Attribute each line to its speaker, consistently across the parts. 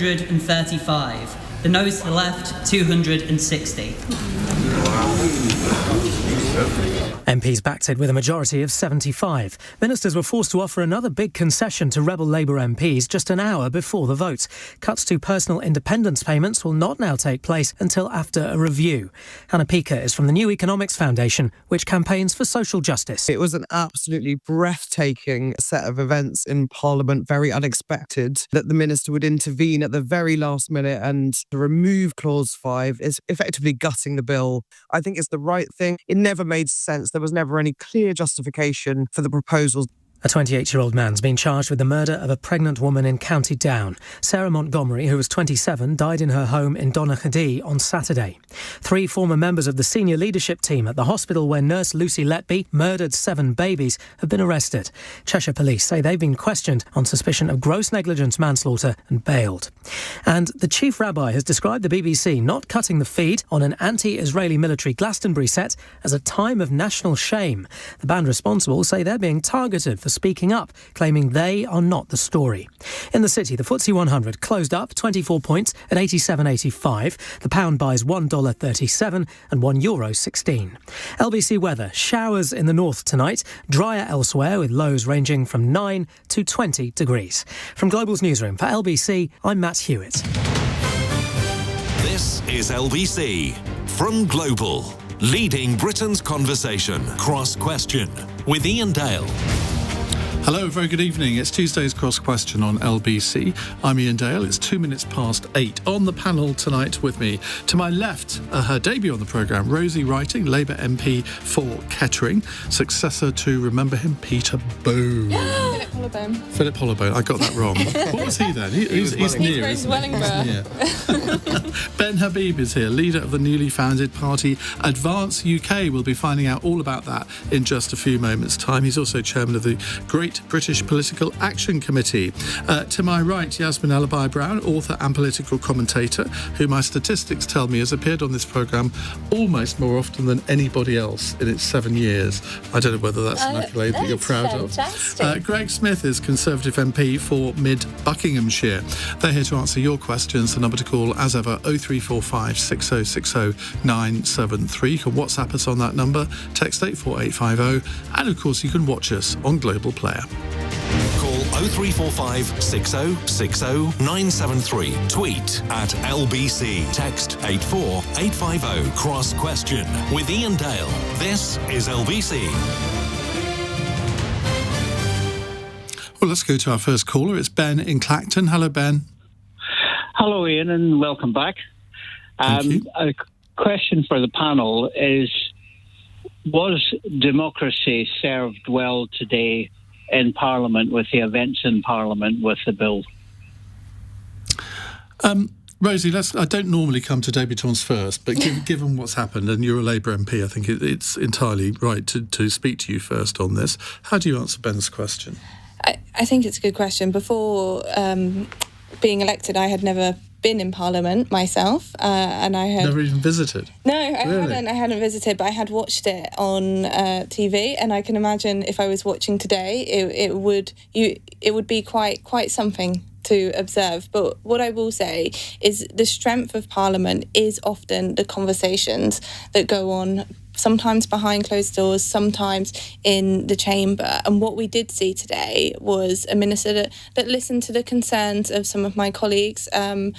Speaker 1: 135. The noes to the left, 260.
Speaker 2: MPs backed it with a majority of 75. Ministers were forced to offer another big concession to rebel Labour MPs just an hour before the vote. Cuts to personal independence payments will not now take place until after a review. Hannah Peaker is from the New Economics Foundation, which campaigns for social justice.
Speaker 3: It was an absolutely breathtaking set of events in Parliament, very unexpected, that the Minister would intervene at the very last minute and remove Clause 5 is effectively gutting the bill. I think it's the right thing. It never made sense. There was never any clear justification for the proposals.
Speaker 2: A 28-year-old man's been charged with the murder of a pregnant woman in County Down. Sarah Montgomery, who was 27, died in her home in Donaghadee on Saturday. 3 former members of the senior leadership team at the hospital where nurse Lucy Letby murdered 7 babies have been arrested. Cheshire Police say they've been questioned on suspicion of gross negligence manslaughter and bailed. And the chief rabbi has described the BBC not cutting the feed on an anti-Israeli military Glastonbury set as a time of national shame. The band responsible say they're being targeted for speaking up, claiming they are not the story. In the city, the FTSE 100 closed up 24 points at 87.85. The pound buys $1.37 and €1.16. LBC weather: showers in the north tonight, drier elsewhere with lows ranging from 9 to 20 degrees. From Global's newsroom for LBC, I'm Matt Hewitt.
Speaker 4: This is LBC from Global, leading Britain's conversation. Cross Question with Iain Dale.
Speaker 5: Hello, very good evening. It's Tuesday's Cross Question on LBC. I'm Iain Dale. It's 2 minutes past 8. On the panel tonight with me, to my left, her debut on the programme, Rosie Wrighting, Labour MP for Kettering, successor to, remember him, Peter Bone. Philip Hollowbone. I got that wrong. What was he then? He's near, isn't he? Ben Habib is here, leader of the newly founded party Advance UK. We'll be finding out all about that in just a few moments' time. He's also chairman of the Great British Political Action Committee. To my right, Yasmin Alibhai-Brown, author and political commentator, who my statistics tell me has appeared on this programme almost more often than anybody else in its 7 years. I don't know whether that's an accolade that you're proud of. Greg Smith is Conservative MP for Buckinghamshire. They're here to answer your questions. The number to call, as ever, 0345 6060 973. You can WhatsApp us on that number, text 84850, and of course you can watch us on Global Player.
Speaker 4: Call 0345 6060 973. Tweet at LBC. Text 84850. Cross Question with Iain Dale. This is LBC.
Speaker 5: Well, let's go to our first caller. It's Ben in Clacton. Hello, Ben.
Speaker 6: Hello, Iain, and welcome back.
Speaker 5: Thank you.
Speaker 6: A question for the panel is, was democracy served well today in Parliament with the events in Parliament with the bill?
Speaker 5: Rosie, I don't normally come to debutants first, but given what's happened, and you're a Labour MP, I think it's entirely right to speak to you first on this. How do you answer Ben's question?
Speaker 7: I think it's a good question. Before being elected, I had never been in Parliament myself, and I had
Speaker 5: never even visited.
Speaker 7: No, I hadn't visited, but I had watched it on TV, and I can imagine if I was watching today, it would be quite something to observe. But what I will say is the strength of Parliament is often the conversations that go on, sometimes behind closed doors, sometimes in the chamber. And what we did see today was a minister that listened to the concerns of some of my colleagues, and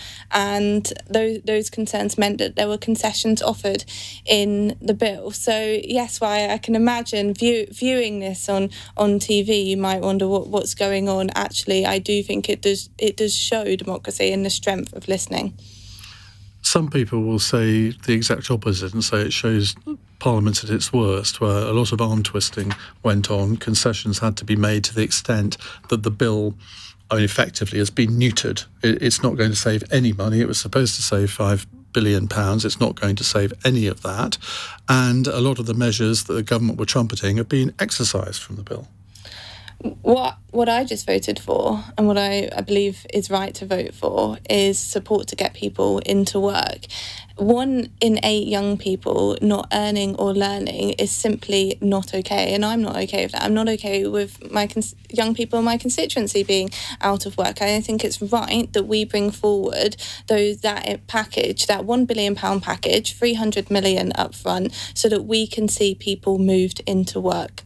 Speaker 7: those concerns meant that there were concessions offered in the bill. So yes, why I can imagine viewing this on TV, you might wonder what's going on. Actually, I do think it does show democracy and the strength of listening.
Speaker 5: Some people will say the exact opposite and say it shows Parliament at its worst, where a lot of arm twisting went on. Concessions had to be made to the extent that the bill, effectively has been neutered. It's not going to save any money. It was supposed to save £5 billion. It's not going to save any of that. And a lot of the measures that the government were trumpeting have been exercised from the bill.
Speaker 7: What I just voted for, and what I believe is right to vote for, is support to get people into work. 1 in 8 young people not earning or learning is simply not okay, and I'm not okay with that. I'm not okay with my young people in my constituency being out of work. I think it's right that we bring forward that package, that £1 billion package, 300 million up front, so that we can see people moved into work.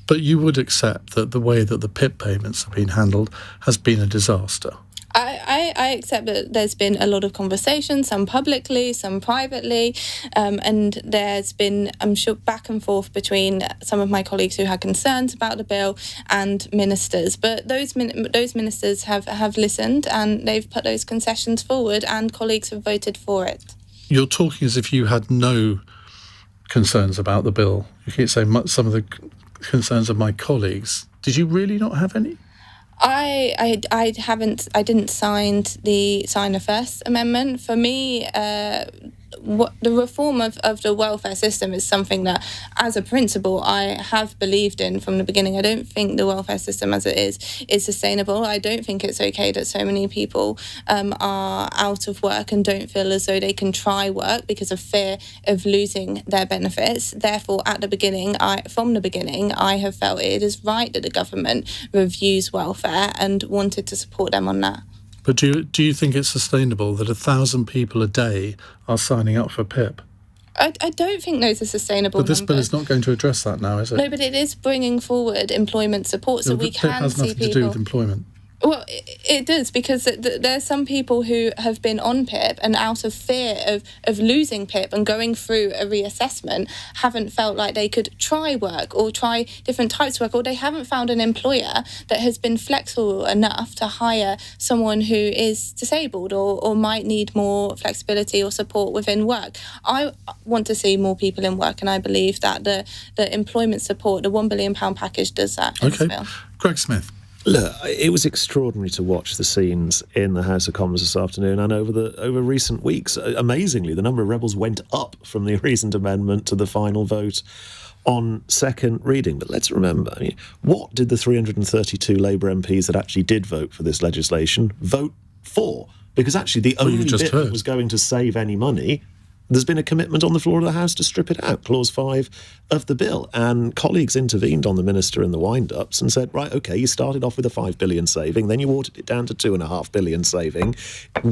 Speaker 5: But you would accept that the way that the PIP payments have been handled has been a disaster?
Speaker 7: I accept that there's been a lot of conversation, some publicly, some privately, and there's been, I'm sure, back and forth between some of my colleagues who had concerns about the bill and ministers. But those ministers have listened, and they've put those concessions forward, and colleagues have voted for it.
Speaker 5: You're talking as if you had no concerns about the bill. You keep saying some of the concerns of my colleagues. Did you really not have any?
Speaker 7: I didn't sign the First Amendment. For me, what the reform of the welfare system is something that, as a principle, I have believed in from the beginning. I don't think the welfare system as it is sustainable. I don't think it's okay that so many people are out of work and don't feel as though they can try work because of fear of losing their benefits. Therefore, from the beginning, I have felt it is right that the government reviews welfare and wanted to support them on that.
Speaker 5: But do you think it's sustainable that 1,000 people a day are signing up for PIP?
Speaker 7: I don't think those are sustainable.
Speaker 5: But this bill is not going to address that now, is it?
Speaker 7: No, but it is bringing forward employment support, so we can see people.
Speaker 5: PIP has nothing to do with employment.
Speaker 7: Well, it does, because there's some people who have been on PIP and out of fear of losing PIP and going through a reassessment haven't felt like they could try work or try different types of work, or they haven't found an employer that has been flexible enough to hire someone who is disabled or might need more flexibility or support within work. I want to see more people in work, and I believe that the employment support, the £1 billion package, does that.
Speaker 5: Okay. Greg Smith.
Speaker 8: Look, it was extraordinary to watch the scenes in the House of Commons this afternoon, and over recent weeks. Amazingly, the number of rebels went up from the recent amendment to the final vote on second reading. But let's remember, what did the 332 Labour MPs that actually did vote for this legislation vote for? Because actually the only bit that was going to save any money, there's been a commitment on the floor of the House to strip it out, Clause 5 of the bill. And colleagues intervened on the Minister in the wind-ups and said, right, OK, you started off with a £5 billion saving, then you watered it down to £2.5 billion saving.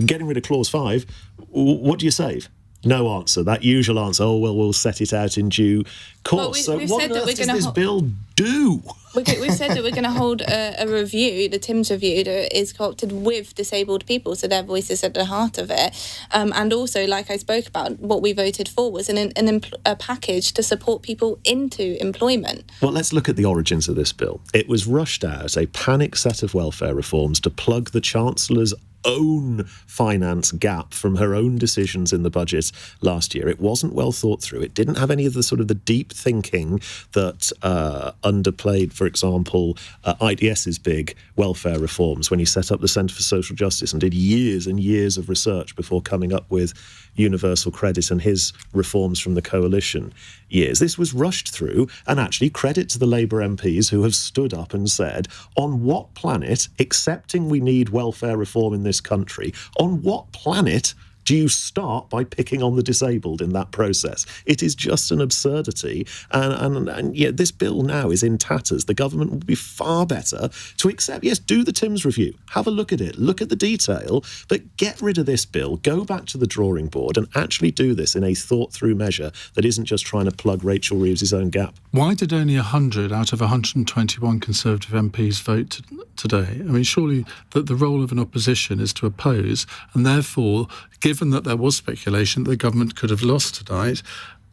Speaker 8: Getting rid of Clause 5, what do you save? No answer. That usual answer, we'll set it out in due course. So what on earth does this bill do?
Speaker 7: We've said that we're going to hold a review, the Timms review, that is co-opted with disabled people, so their voices at the heart of it. And also, like I spoke about, what we voted for was a package to support people into employment.
Speaker 8: Well, let's look at the origins of this bill. It was rushed out, a panic set of welfare reforms to plug the Chancellor's own finance gap from her own decisions in the budget last year. It wasn't well thought through. It didn't have any of the sort of the deep thinking that underplayed, for example, IDS's big welfare reforms when he set up the Centre for Social Justice and did years and years of research before coming up with universal credit and his reforms from the coalition years. This was rushed through, and actually credit to the Labour MPs who have stood up and said, on what planet, accepting we need welfare reform in this country, on what planet do you start by picking on the disabled in that process? It is just an absurdity. And yet this bill now is in tatters. The government would be far better to accept, yes, do the Timms review, have a look at it, look at the detail, but get rid of this bill, go back to the drawing board and actually do this in a thought-through measure that isn't just trying to plug Rachel Reeves' own gap.
Speaker 5: Why did only 100 out of 121 Conservative MPs vote today? I mean, surely the role of an opposition is to oppose, and therefore, given that there was speculation that the government could have lost tonight,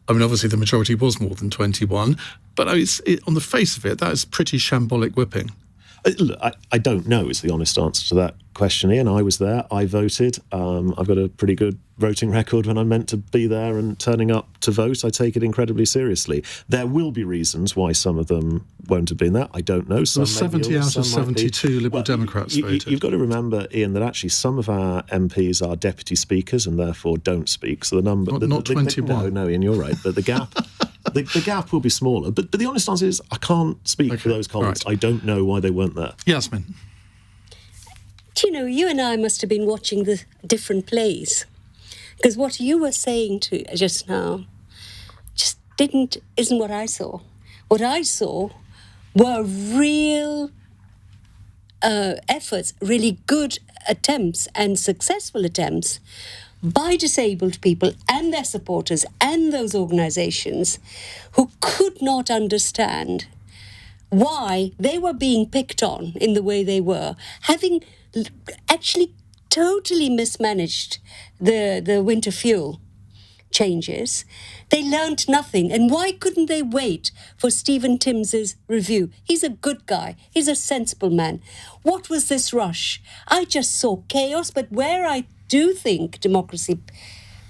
Speaker 5: I mean, obviously the majority was more than 21, but on the face of it, that is pretty shambolic whipping.
Speaker 8: Look, I don't know is the honest answer to that question, Ian. I was there, I voted. I've got a pretty good voting record when I'm meant to be there and turning up to vote. I take it incredibly seriously. There will be reasons why some of them won't have been there. I don't know.
Speaker 5: There were 70 out of 72 Liberal Democrats voted.
Speaker 8: You've got to remember, Ian, that actually some of our MPs are deputy speakers and therefore don't speak. So the number...
Speaker 5: Not 21.
Speaker 8: No, Ian, you're right. But the gap... The gap will be smaller. But the honest answer is I can't speak for those colleagues.
Speaker 5: Right.
Speaker 8: I don't know why they weren't there.
Speaker 5: Yasmin.
Speaker 9: Do you know, you and I must have been watching the different plays. Because what you were saying just now just isn't what I saw. What I saw were real efforts, really good attempts and successful attempts by disabled people and their supporters and those organisations who could not understand why they were being picked on in the way they were, having actually totally mismanaged the winter fuel changes. They learned nothing. And why couldn't they wait for Stephen Timms' review? He's a good guy. He's a sensible man. What was this rush? I just saw chaos, but where I do think democracy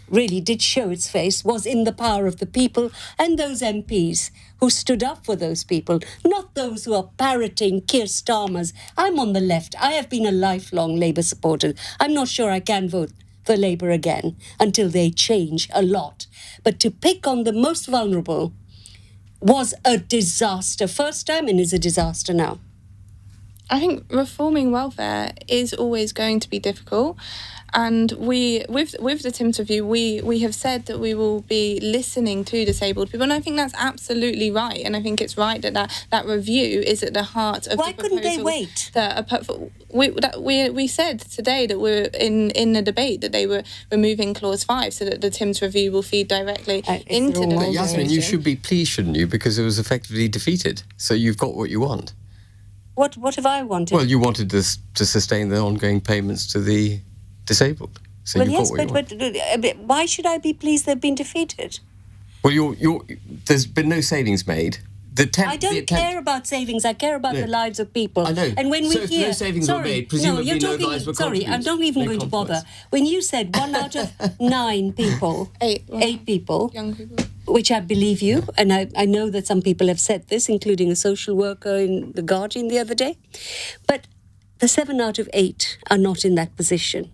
Speaker 9: really did show its face was in the power of the people and those MPs who stood up for those people, not those who are parroting Keir Starmer's. I'm on the left. I have been a lifelong Labour supporter. I'm not sure I can vote for Labour again until they change a lot. But to pick on the most vulnerable was a disaster first time and is a disaster now.
Speaker 7: I think reforming welfare is always going to be difficult. And we, with the Timms review, we have said that we will be listening to disabled people, and I think that's absolutely right. And I think it's right that review is at the heart of.
Speaker 9: Why
Speaker 7: the
Speaker 9: couldn't they wait?
Speaker 7: We said today that we're in the debate that they were removing clause 5 so that the Timms review will feed directly into the.
Speaker 10: But Yasmin, you should be pleased, shouldn't you? Because it was effectively defeated. So you've got what you want.
Speaker 9: What have I wanted?
Speaker 10: Well, you wanted this to sustain the ongoing payments to the disabled. So
Speaker 9: well,
Speaker 10: you've
Speaker 9: yes,
Speaker 10: got what you want.
Speaker 9: but why should I be pleased they've been defeated?
Speaker 10: Well, there's been no savings made.
Speaker 9: I don't care about savings. I care about the lives of people.
Speaker 10: I know.
Speaker 9: And when
Speaker 10: so
Speaker 9: we
Speaker 10: if
Speaker 9: hear,
Speaker 10: no savings were made, presumably no lives were
Speaker 9: sorry, I'm not even going to bother. When you said 1 out of 9 people, 8 people,
Speaker 7: young people,
Speaker 9: which I believe you, and I know that some people have said this, including a social worker in The Guardian the other day, but the 7 out of 8 are not in that position.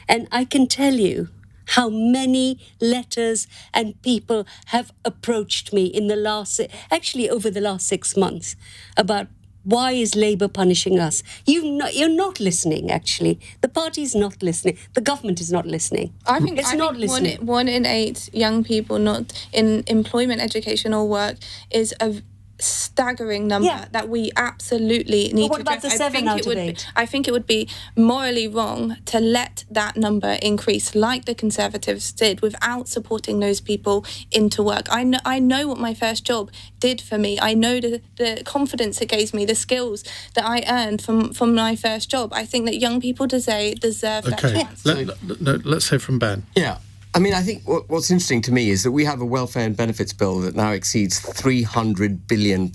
Speaker 9: And I can tell you how many letters and people have approached me over the last 6 months about why is Labour punishing us? You're not listening, actually. The party's not listening. The government is not listening.
Speaker 7: I think
Speaker 9: not listening.
Speaker 7: 1 in 8 young people not in employment, education or work is a staggering number that we absolutely need
Speaker 9: what
Speaker 7: to
Speaker 9: about
Speaker 7: address.
Speaker 9: the 7 out of 8?
Speaker 7: I think it would be morally wrong to let that number increase like the Conservatives did without supporting those people into work. I know what my first job did for me. I know the confidence it gave me, the skills that I earned from my first job. I think that young people deserve that chance.
Speaker 5: Let's hear from Ben.
Speaker 10: Yeah. I mean, I think what's interesting to me is that we have a welfare and benefits bill that now exceeds £300 billion,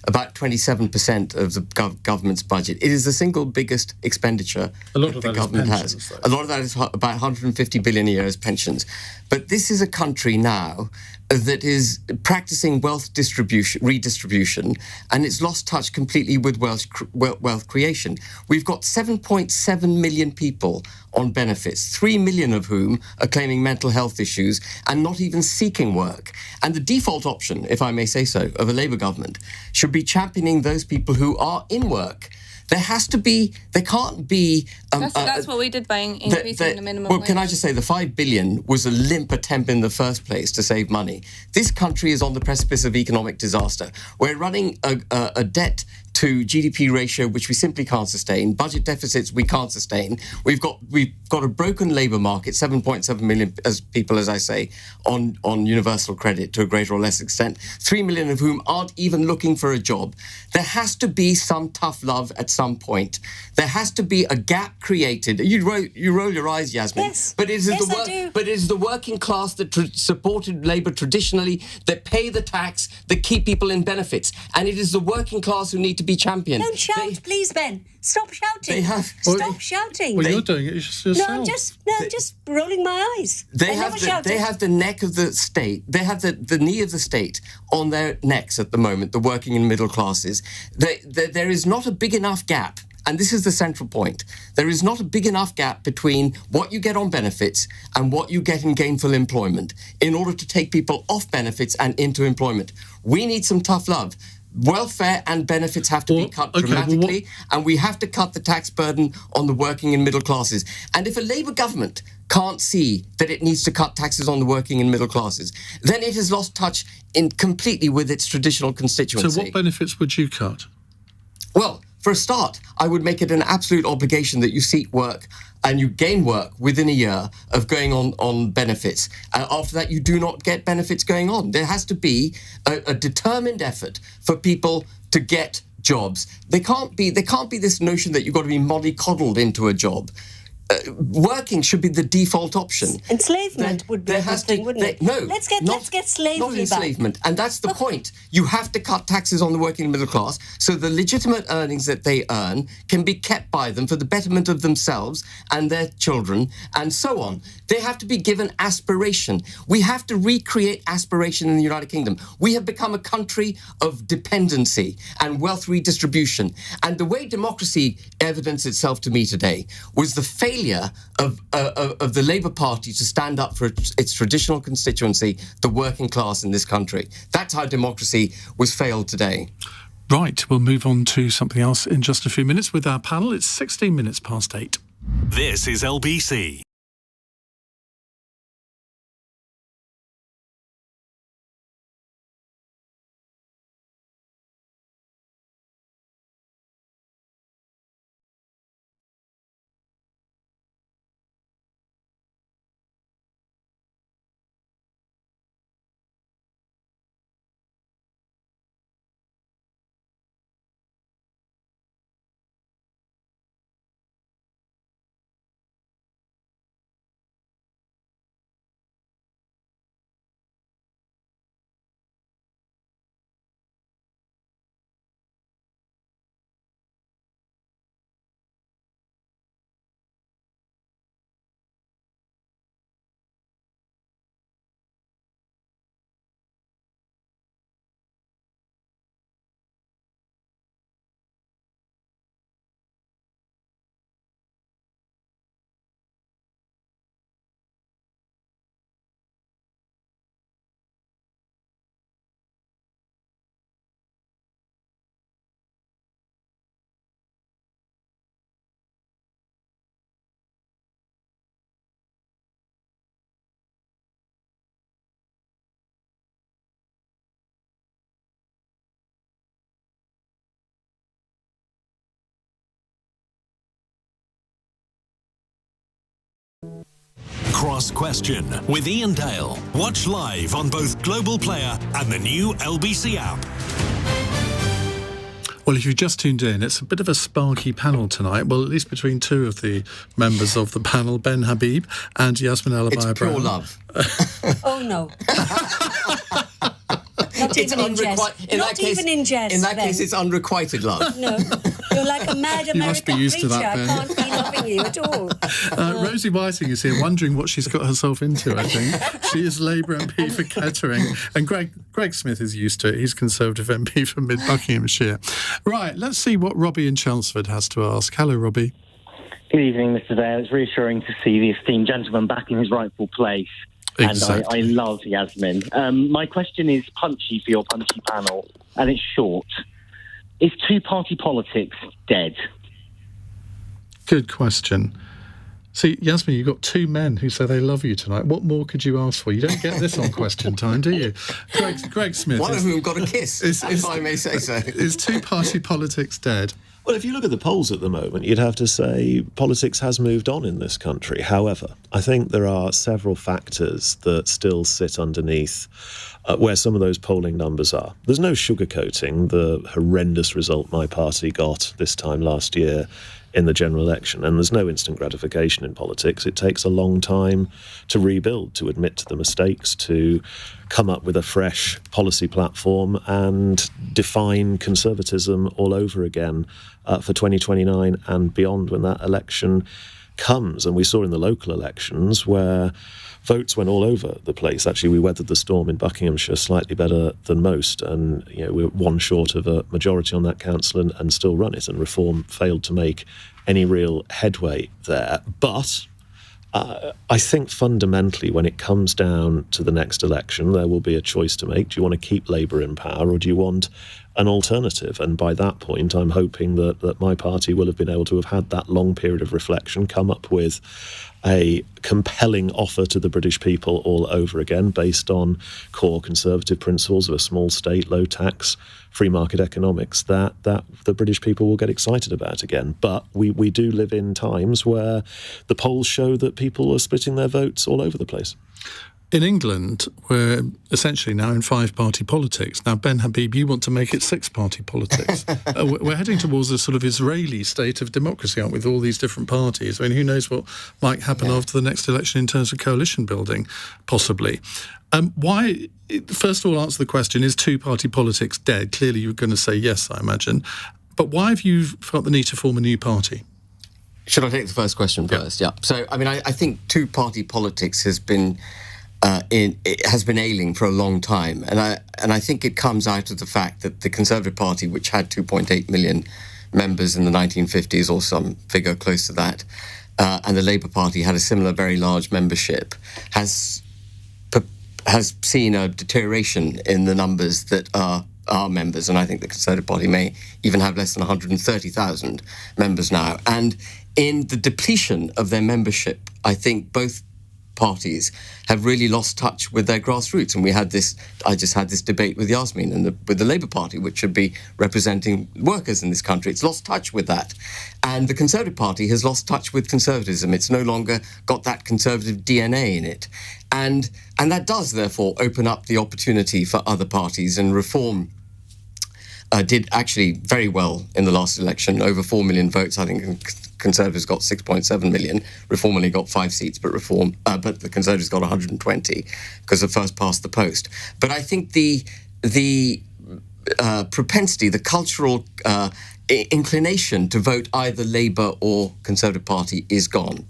Speaker 10: about 27% of the government's budget. It is the single biggest expenditure that the government has. A lot of that is about 150 billion a year as pensions. But this is a country now that is practicing wealth redistribution, and it's lost touch completely with wealth creation. We've got 7.7 million people on benefits, 3 million of whom are claiming mental health issues and not even seeking work. And the default option, if I may say so, of a Labour government should be championing those people who are in work. There can't be...
Speaker 7: That's what we did by increasing the minimum wage.
Speaker 10: Well, can I just say, the 5 billion was a limp attempt in the first place to save money. This country is on the precipice of economic disaster. We're running a debt to GDP ratio which we simply can't sustain, budget deficits we can't sustain. We've got a broken labour market, 7.7 million people, as I say, on universal credit to a greater or less extent, 3 million of whom aren't even looking for a job. There has to be some tough love at some point. There has to be a gap created. You roll your eyes, Yasmin.
Speaker 9: Yes.
Speaker 10: But it is the working class that supported Labour traditionally, that pay the tax, that keep people in benefits. And it is the working class who need to be championed.
Speaker 9: Don't shout, please, Ben. Stop shouting. Stop shouting.
Speaker 5: Well, you're doing it yourself.
Speaker 9: No, I'm just rolling my eyes.
Speaker 10: They have the neck of the state. They have the knee of the state on their necks at the moment, the working and middle classes. There is not a big enough gap. and this is the central point, there is not a big enough gap between what you get on benefits and what you get in gainful employment in order to take people off benefits and into employment. We need some tough love. Welfare and benefits have to be cut dramatically, and we have to cut the tax burden on the working and middle classes. And if a Labour government can't see that it needs to cut taxes on the working and middle classes, then it has lost touch completely with its traditional constituency.
Speaker 5: So what benefits would you cut?
Speaker 10: Well, for a start, I would make it an absolute obligation that you seek work and you gain work within a year of going on benefits. After that, you do not get benefits going on. There has to be a determined effort for people to get jobs. There can't be this notion that you've got to be mollycoddled into a job. Working should be the default option.
Speaker 9: Enslavement would be a good thing, wouldn't it?
Speaker 10: No,
Speaker 9: let's get slavery
Speaker 10: not enslavement, and that's the point. You have to cut taxes on the working and middle class, so the legitimate earnings that they earn can be kept by them for the betterment of themselves and their children, and so on. They have to be given aspiration. We have to recreate aspiration in the United Kingdom. We have become a country of dependency and wealth redistribution, and the way democracy evidenced itself to me today was the failure of the Labour Party to stand up for its traditional constituency, the working class in this country. That's how democracy was failed today.
Speaker 5: Right, we'll move on to something else in just a few minutes with our panel. It's 16 minutes past 8.
Speaker 4: This is LBC. Cross Question with Iain Dale. Watch live on both Global Player and the new LBC app.
Speaker 5: Well, if you've just tuned in, it's a bit of a sparky panel tonight. Well, at least between two of the members of the panel, Ben Habib and Yasmin Alibhai-Brown.
Speaker 10: It's pure love.
Speaker 9: Oh, no. Not even in jest. Not even in jest.
Speaker 10: In that case, it's unrequited love.
Speaker 9: No. You're like a mad American
Speaker 5: You must be used
Speaker 9: preacher.
Speaker 5: to that, Ben.
Speaker 9: I can't be loving you at all.
Speaker 5: Rosie Wrighting is here, wondering what she's got herself into, I think. She is Labour MP for Kettering. And Greg Smith is used to it. He's Conservative MP for Buckinghamshire. Right, let's see what Robbie in Chelmsford has to ask. Hello, Robbie.
Speaker 11: Good evening, Mr. Dale. It's reassuring to see the esteemed gentleman back in his rightful place.
Speaker 5: Exactly.
Speaker 11: And I love Yasmin. My question is punchy for your punchy panel, and it's short. Is two-party politics dead?
Speaker 5: Good question. See, Yasmin, you've got two men who say they love you tonight. What more could you ask for? You don't get this on Question Time, do you? Greg Smith.
Speaker 10: One of whom got a kiss, if I may say so.
Speaker 5: Is two-party politics dead?
Speaker 8: Well, if you look at the polls at the moment, you'd have to say politics has moved on in this country. However, I think there are several factors that still sit underneath where some of those polling numbers are. There's no sugarcoating the horrendous result my party got this time last year in the general election, and there's no instant gratification in politics. It takes a long time to rebuild, to admit to the mistakes, to come up with a fresh policy platform and define conservatism all over again for 2029 and beyond when that election comes, and we saw in the local elections where votes went all over the place. Actually, we weathered the storm in Buckinghamshire slightly better than most, and we were one short of a majority on that council and still run it, and Reform failed to make any real headway there. But I think fundamentally, when it comes down to the next election, there will be a choice to make. Do you want to keep Labour in power, or do you want an alternative? And by that point, I'm hoping that my party will have been able to have had that long period of reflection, come up with a compelling offer to the British people all over again, based on core Conservative principles of a small state, low tax, free market economics, that the British people will get excited about again. But we do live in times where the polls show that people are splitting their votes all over the place.
Speaker 5: In England, we're essentially now in five-party politics. Now, Ben Habib, you want to make it six-party politics. We're heading towards a sort of Israeli state of democracy, aren't we, with all these different parties? I mean, who knows what might happen after the next election in terms of coalition building, possibly. Why, first of all, answer the question, is two-party politics dead? Clearly, you're going to say yes, I imagine. But why have you felt the need to form a new party?
Speaker 10: Should I take the first question first? Yeah. So, I mean, I think two-party politics has been ailing for a long time, and I think it comes out of the fact that the Conservative Party, which had 2.8 million members in the 1950s or some figure close to that, and the Labour Party had a similar very large membership, has seen a deterioration in the numbers that are members, and I think the Conservative Party may even have less than 130,000 members now. And in the depletion of their membership, I think both parties have really lost touch with their grassroots. And I just had this debate with Yasmin and with the Labour Party, which should be representing workers in this country. It's lost touch with that. And the Conservative Party has lost touch with conservatism. It's no longer got that conservative DNA in it. And that does, therefore, open up the opportunity for other parties. And Reform did actually very well in the last election, over 4 million votes. I think Conservatives got 6.7 million. Reform only got 5 seats, but the Conservatives got 120 because of first past the post. But I think the propensity, the cultural inclination to vote either Labour or Conservative Party is gone.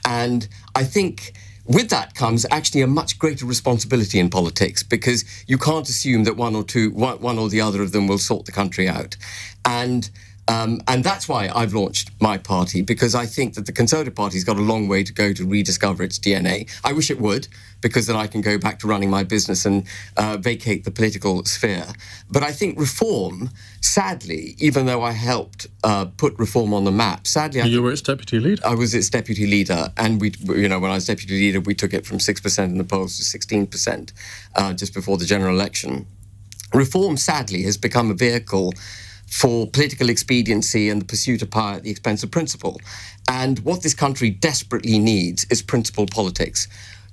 Speaker 10: And I think with that comes actually a much greater responsibility in politics, because you can't assume that one or the other of them will sort the country out. And that's why I've launched my party, because I think that the Conservative Party's got a long way to go to rediscover its DNA. I wish it would, because then I can go back to running my business and vacate the political sphere. But I think Reform, sadly, even though I helped put Reform on the map, sadly... You
Speaker 5: were its deputy leader?
Speaker 10: I was its deputy leader, and when I was deputy leader, we took it from 6% in the polls to 16% just before the general election. Reform, sadly, has become a vehicle for political expediency and the pursuit of power at the expense of principle. And what this country desperately needs is principled politics.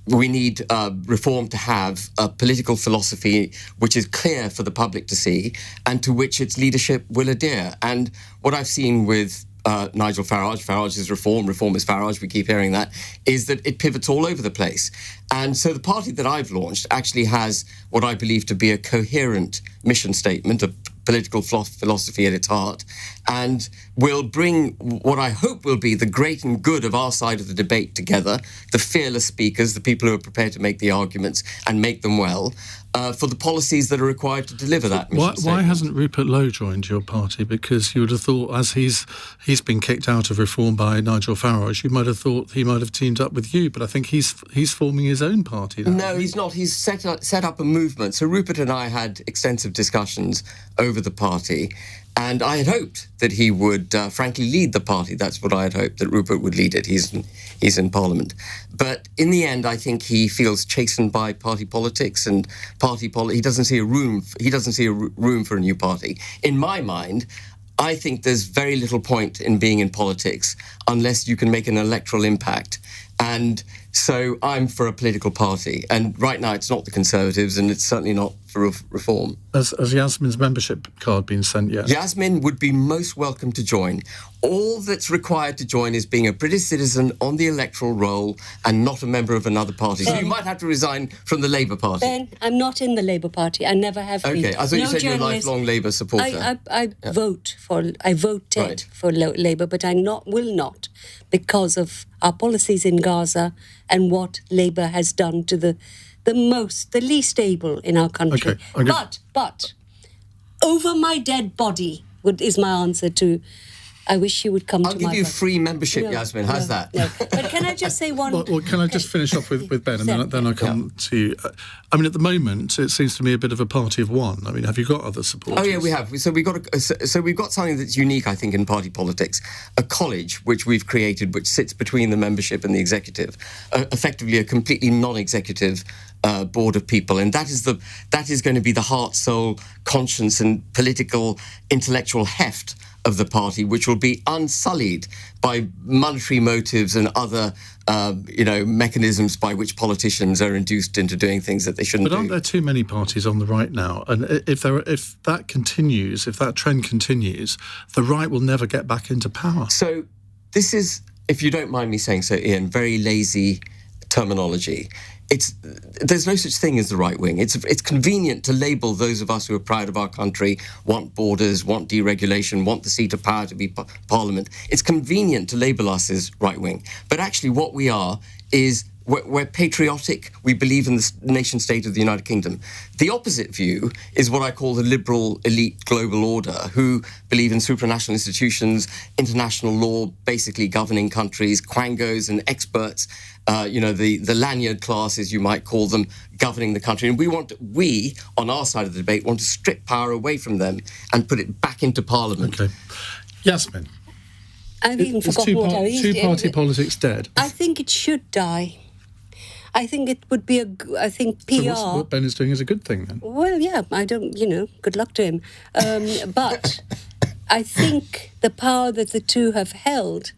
Speaker 10: We need Reform to have a political philosophy which is clear for the public to see and to which its leadership will adhere. And what I've seen with Nigel Farage is Reform is Farage, we keep hearing that, is that it pivots all over the place. And so the party that I've launched actually has what I believe to be a coherent mission statement, a political philosophy at its heart, and will bring what I hope will be the great and good of our side of the debate together, the fearless speakers, the people who are prepared to make the arguments and make them well, for the policies that are required to deliver that mission statement.
Speaker 5: Why hasn't Rupert Lowe joined your party? Because you would have thought, as he's been kicked out of Reform by Nigel Farage, you might have thought he might have teamed up with you, but I think he's forming his own party now.
Speaker 10: No, he's not. He's set up a movement. So Rupert and I had extensive discussions over the party, and I had hoped that he would frankly lead the party. That's what I had hoped, that Rupert would lead it. He's in Parliament. But in the end, I think he feels chastened by party politics and he doesn't see a room for a new party. In my mind, I think there's very little point in being in politics unless you can make an electoral impact. And So I'm for a political party. And right now it's not the Conservatives, and it's certainly not for reform.
Speaker 5: Has Yasmin's membership card been sent yet?
Speaker 10: Yasmin would be most welcome to join. All that's required to join is being a British citizen on the electoral roll and not a member of another party. So you might have to resign from the Labour Party.
Speaker 9: Ben, I'm not in the Labour Party. I never have been.
Speaker 10: Okay, I thought you said you're a lifelong Labour supporter.
Speaker 9: I voted for Labour, but I will not, because of our policies in Gaza and what Labour has done to the least able in our country.
Speaker 5: Okay,
Speaker 9: But over my dead body is my answer to. I wish you would come to my...
Speaker 10: I'll give you free membership, Yasmin. How's that?
Speaker 9: No. But can I just say one...
Speaker 5: Well, can I just finish off with Ben, and then I'll come to you. I mean, at the moment, it seems to me a bit of a party of one. I mean, have you got other supporters?
Speaker 10: Oh, yeah, we have. So we've got something that's unique, I think, in party politics. A college, which we've created, which sits between the membership and the executive. Effectively a completely non-executive board of people. And that is going to be the heart, soul, conscience and political, intellectual heft of the party, which will be unsullied by monetary motives and other, mechanisms by which politicians are induced into doing things that they shouldn't do.
Speaker 5: But aren't there too many parties on the right now? And if that trend continues, the right will never get back into power.
Speaker 10: So this is, if you don't mind me saying so, Iain, very lazy terminology. There's no such thing as the right wing. It's convenient to label those of us who are proud of our country, want borders, want deregulation, want the seat of power to be parliament. It's convenient to label us as right wing. But actually what we are is we're patriotic. We believe in the nation state of the United Kingdom. The opposite view is what I call the liberal elite global order, who believe in supranational institutions, international law, basically governing countries, quangos and experts, the lanyard class, as you might call them, governing the country. And we, on our side of the debate, want to strip power away from them and put it back into Parliament.
Speaker 5: Okay. Yasmin.
Speaker 9: I've even forgotten what I used.
Speaker 5: Two-party politics dead?
Speaker 9: I think it should die. I think it would be I think PR...
Speaker 5: So what Ben is doing is a good thing, then?
Speaker 9: Well, yeah, I don't, good luck to him. But I think the power that the two have held,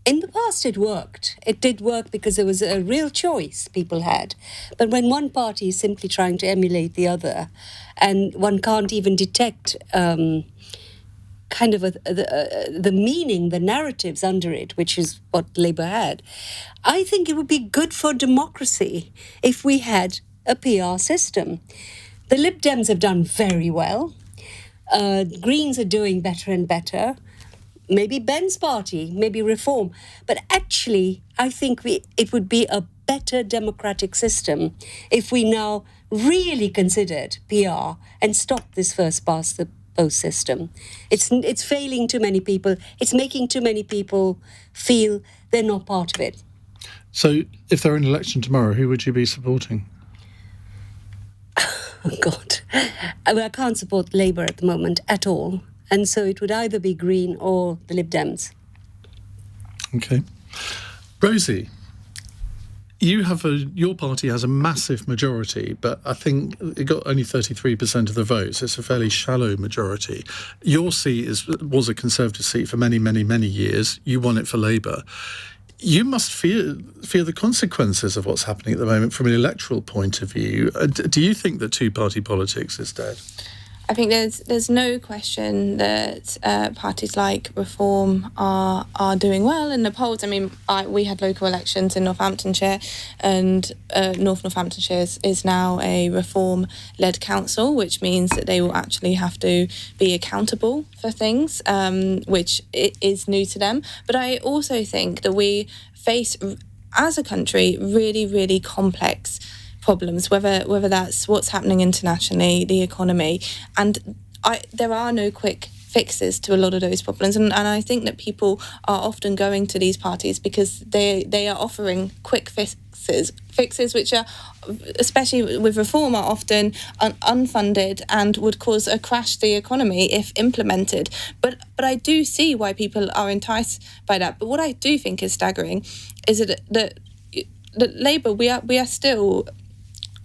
Speaker 9: in the past it worked. It did work because there was a real choice people had. But when one party is simply trying to emulate the other, and one can't even detect... the meaning, the narratives under it, which is what Labour had. I think it would be good for democracy if we had a PR system. The Lib Dems have done very well. Greens are doing better and better. Maybe Ben's party, maybe Reform. But actually, I think it would be a better democratic system if we now really considered PR and stopped this first past the post system. It's failing too many people. It's making too many people feel they're not part of it.
Speaker 5: So if there were an election tomorrow, who would you be supporting?
Speaker 9: Oh, God. I can't support Labour at the moment at all. And so it would either be Green or the Lib Dems.
Speaker 5: Okay. Rosie, your party has a massive majority, but I think it got only 33% of the votes. It's a fairly shallow majority. Your seat was a Conservative seat for many, many, many years. You won it for Labour. You must fear the consequences of what's happening at the moment from an electoral point of view. Do you think that two-party politics is dead?
Speaker 7: I think there's no question that parties like Reform are doing well in the polls. I mean, we had local elections in Northamptonshire, and North Northamptonshire is now a Reform-led council, which means that they will actually have to be accountable for things, which is new to them. But I also think that we face, as a country, really, really complex problems, whether that's what's happening internationally, the economy, and there are no quick fixes to a lot of those problems, and I think that people are often going to these parties because they are offering quick fixes which are, especially with Reform, are often unfunded and would cause a crash to the economy if implemented. But I do see why people are enticed by that. But what I do think is staggering is that Labour, we are still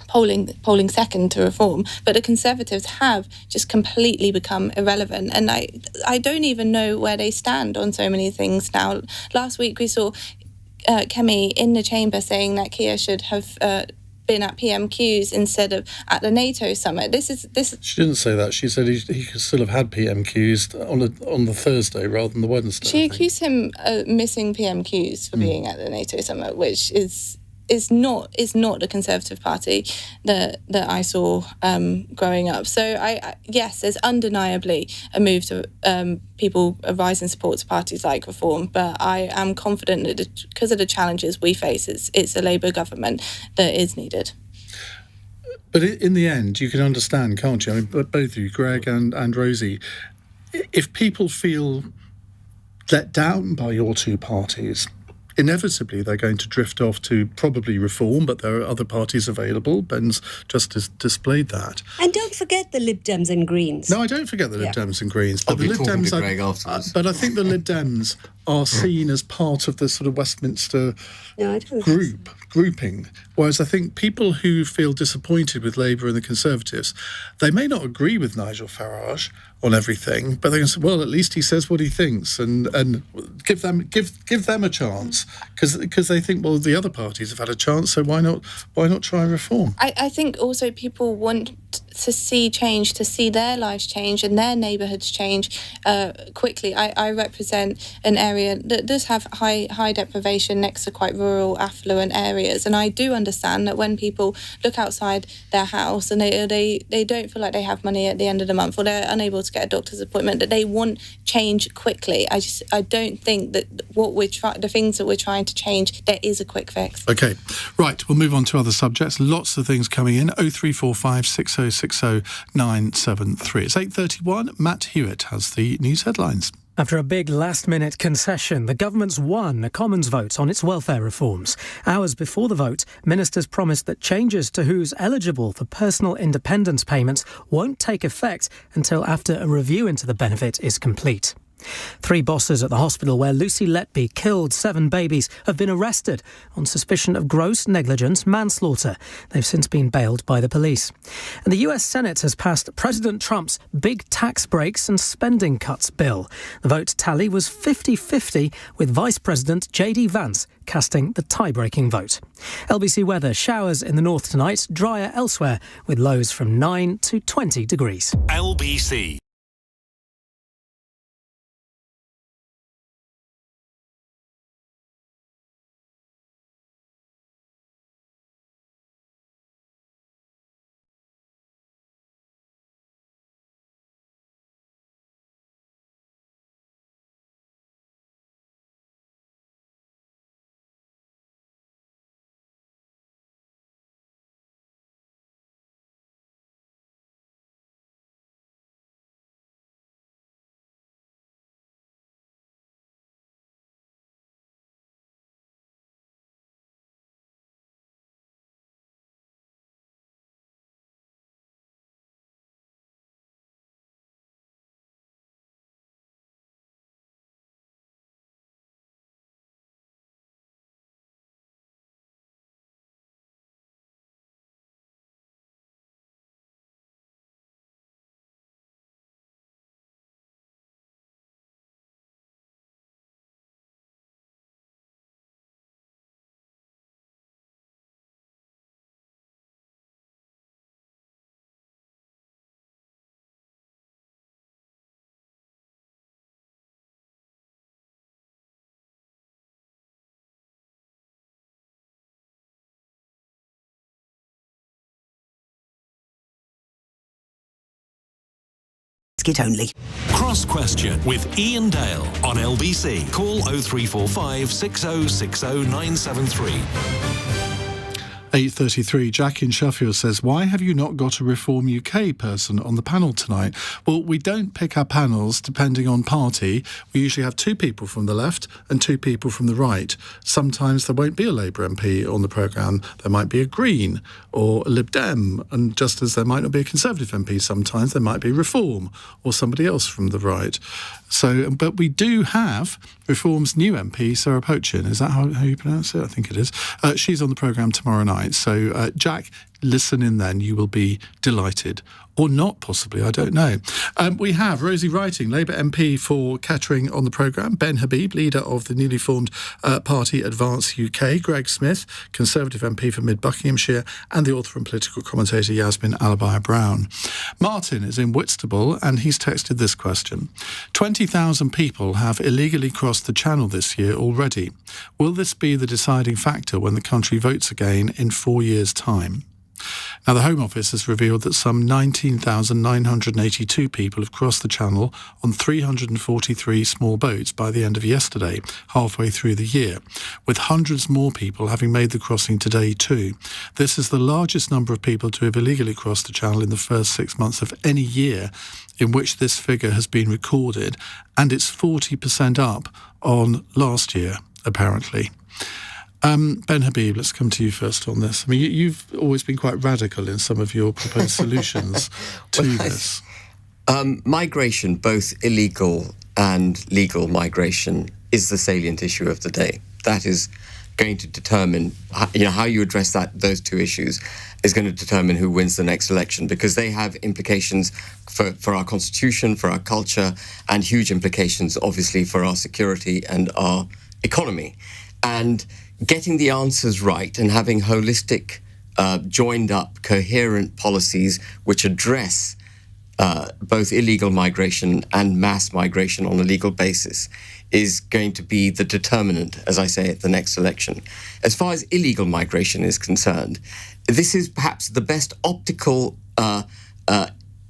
Speaker 7: polling second to Reform, but the Conservatives have just completely become irrelevant, and I don't even know where they stand on so many things now. Last week we saw Kemi in the chamber saying that Keir should have been at PMQs instead of at the NATO summit. This.
Speaker 5: She didn't say that. She said he could still have had PMQs on the Thursday rather than the Wednesday.
Speaker 7: She accused him of missing PMQs for being at the NATO summit, which is not the Conservative Party that I saw growing up. So yes, there's undeniably a move to people a rise in support to parties like Reform, but I am confident that because of the challenges we face, it's a Labour government that is needed.
Speaker 5: But in the end, you can understand, can't you? I mean, both of you, Greg and Rosie, if people feel let down by your two parties, inevitably they're going to drift off to probably Reform, but there are other parties available. Ben's just displayed that.
Speaker 9: And don't forget the Lib Dems and Greens.
Speaker 5: No, I don't forget the Lib Dems and Greens. But
Speaker 10: I'll be talking to Greg afterwards.
Speaker 5: But I think the Lib Dems are seen as part of the sort of Westminster grouping. Whereas I think people who feel disappointed with Labour and the Conservatives, they may not agree with Nigel Farage on everything, but they can say, well, at least he says what he thinks, and give them a chance, because they think, well, the other parties have had a chance, so why not try Reform?
Speaker 7: I think also people want to see change, to see their lives change and their neighbourhoods change quickly. I represent an area that does have high deprivation next to quite rural, affluent areas, and I do understand that when people look outside their house and they don't feel like they have money at the end of the month, or they're unable to get a doctor's appointment, that they want change quickly. I don't think that the things that we're trying to change, there is a quick fix.
Speaker 5: Okay, right, we'll move on to other subjects. Lots of things coming in. 0345 6060 973. It's 8:31. Matt Hewitt has the news headlines.
Speaker 2: After a big last-minute concession, the government's won a Commons vote on its welfare reforms. Hours before the vote, ministers promised that changes to who's eligible for personal independence payments won't take effect until after a review into the benefit is complete. 3 bosses at the hospital where Lucy Letby killed 7 babies have been arrested on suspicion of gross negligence manslaughter. They've since been bailed by the police. And the US Senate has passed President Trump's big tax breaks and spending cuts bill. The vote tally was 50-50, with Vice President J.D. Vance casting the tie-breaking vote. LBC weather: showers in the north tonight, drier elsewhere, with lows from 9 to 20 degrees.
Speaker 4: LBC.
Speaker 12: Only.
Speaker 4: Cross Question with Iain Dale on LBC. Call 0345 6060 973.
Speaker 5: 8:33. Jack in Sheffield says, why have you not got a Reform UK person on the panel tonight? Well, we don't pick our panels depending on party. We usually have 2 people from the left and 2 people from the right. Sometimes there won't be a Labour MP on the programme. There might be a Green or a Lib Dem, and just as there might not be a Conservative MP, sometimes there might be Reform or somebody else from the right. So, but we do have Reform's new MP, Sarah Pochin. Is that how you pronounce it? I think it is. She's on the programme tomorrow night. So, Jack, listen in then. You will be delighted. Or not, possibly, I don't know. We have Rosie Wrighting, Labour MP for Kettering, on the programme. Ben Habib, leader of the newly formed party Advance UK. Greg Smith, Conservative MP for Buckinghamshire, and the author and political commentator Yasmin Alibhai-Brown. Martin is in Whitstable, and he's texted this question. 20,000 people have illegally crossed the Channel this year already. Will this be the deciding factor when the country votes again in 4 years' time? Now, the Home Office has revealed that some 19,982 people have crossed the Channel on 343 small boats by the end of yesterday, halfway through the year, with hundreds more people having made the crossing today too. This is the largest number of people to have illegally crossed the Channel in the first 6 months of any year in which this figure has been recorded, and it's 40% up on last year, apparently. Ben Habib, let's come to you first on this. I mean, you've always been quite radical in some of your proposed solutions to this.
Speaker 10: Migration, both illegal and legal migration, is the salient issue of the day. That is going to determine, how you address those two issues is going to determine who wins the next election, because they have implications for our constitution, for our culture, and huge implications, obviously, for our security and our economy. And getting the answers right and having holistic, joined up, coherent policies which address both illegal migration and mass migration on a legal basis is going to be the determinant, as I say, at the next election. As far as illegal migration is concerned, this is perhaps the best optical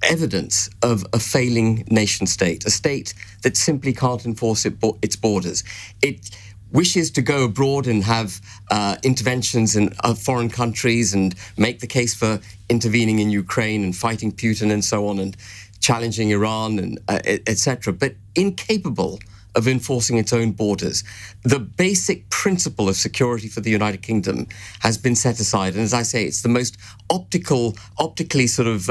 Speaker 10: evidence of a failing nation state, a state that simply can't enforce its borders. It wishes to go abroad and have interventions in foreign countries and make the case for intervening in Ukraine and fighting Putin and so on and challenging Iran and etc., but incapable of enforcing its own borders. The basic principle of security for the United Kingdom has been set aside, and as I say, it's the most optically sort of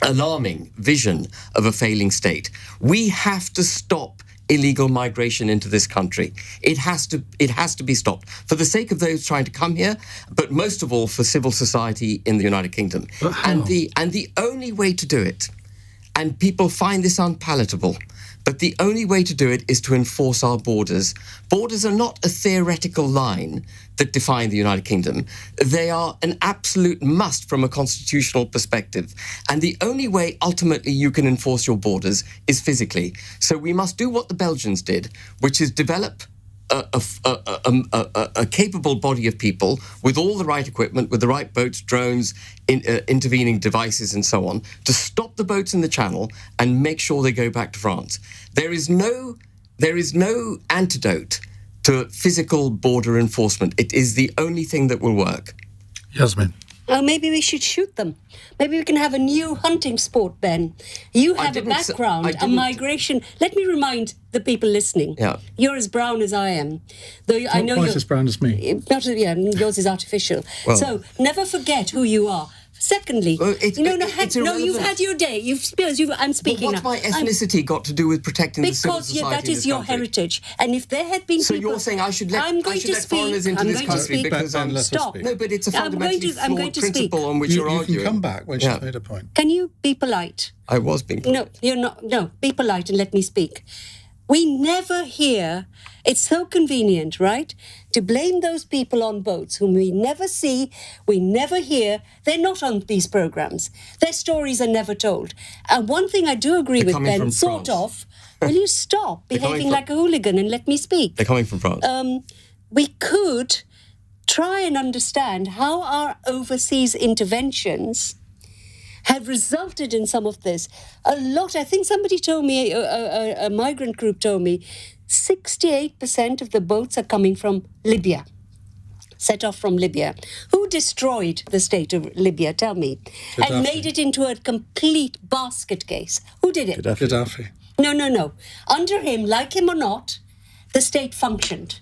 Speaker 10: alarming vision of a failing state. We have to stop illegal migration into this country. It has to be stopped for the sake of those trying to come here, but most of all for civil society in the United Kingdom. And the only way to do it, and people find this unpalatable, but the only way to do it is to enforce our borders. Borders are not a theoretical line that define the United Kingdom. They are an absolute must from a constitutional perspective. And the only way ultimately you can enforce your borders is physically. So we must do what the Belgians did, which is develop a capable body of people with all the right equipment, with the right boats, drones, intervening devices and so on, to stop the boats in the Channel and make sure they go back to France. There is no antidote to physical border enforcement. It is the only thing that will work.
Speaker 5: Yasmin.
Speaker 9: Oh, maybe we should shoot them. Maybe we can have a new hunting sport, Ben. You have a background, a migration. Let me remind the people listening.
Speaker 10: Yeah.
Speaker 9: You're as brown as I am. Though I know
Speaker 5: quite as brown as me.
Speaker 9: Yours is artificial.
Speaker 10: Well,
Speaker 9: so never forget who you are. Secondly, you've had your day. I'm speaking
Speaker 10: now. What's
Speaker 9: now.
Speaker 10: my ethnicity got to do with protecting the civil society?
Speaker 9: Because that is your heritage. And if there had been
Speaker 10: so
Speaker 9: people...
Speaker 10: you're saying I should let foreigners into this country because I'm...
Speaker 9: Stop.
Speaker 10: No, but it's a fundamentally flawed principle on which you're arguing.
Speaker 5: You can come back when she's made a point.
Speaker 9: Can you be polite?
Speaker 10: I was being polite.
Speaker 9: No, you're not. No, be polite and let me speak. We never hear, it's so convenient, right, to blame those people on boats whom we never see, we never hear. They're not on these programmes. Their stories are never told. And one thing I do agree with Ben, sort of, will you stop behaving like a hooligan and let me speak?
Speaker 10: They're coming from France.
Speaker 9: We could try and understand how our overseas interventions have resulted in some of this. A lot, I think somebody told me, a migrant group told me, 68% of the boats are coming from Libya, set off from Libya. Who destroyed the state of Libya, tell me, and made it into a complete basket case? Who did it?
Speaker 5: Gaddafi.
Speaker 9: No. Under him, like him or not, the state functioned.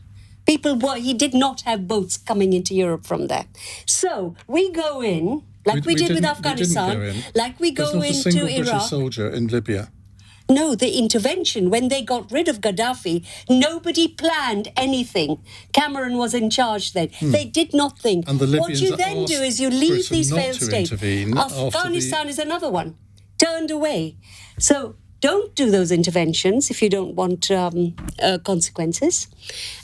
Speaker 9: He did not have boats coming into Europe from there. So we go in, like we did with Afghanistan, like we go into Iraq.
Speaker 5: There's not a single British soldier in Libya.
Speaker 9: No, the intervention, when they got rid of Gaddafi, nobody planned anything. Cameron was in charge then. They did nothing.
Speaker 5: And the Libyans
Speaker 9: what you then do is you leave
Speaker 5: Britain
Speaker 9: these
Speaker 5: not
Speaker 9: failed
Speaker 5: to
Speaker 9: states.
Speaker 5: intervene
Speaker 9: Afghanistan is another one. Turned away. So don't do those interventions if you don't want consequences.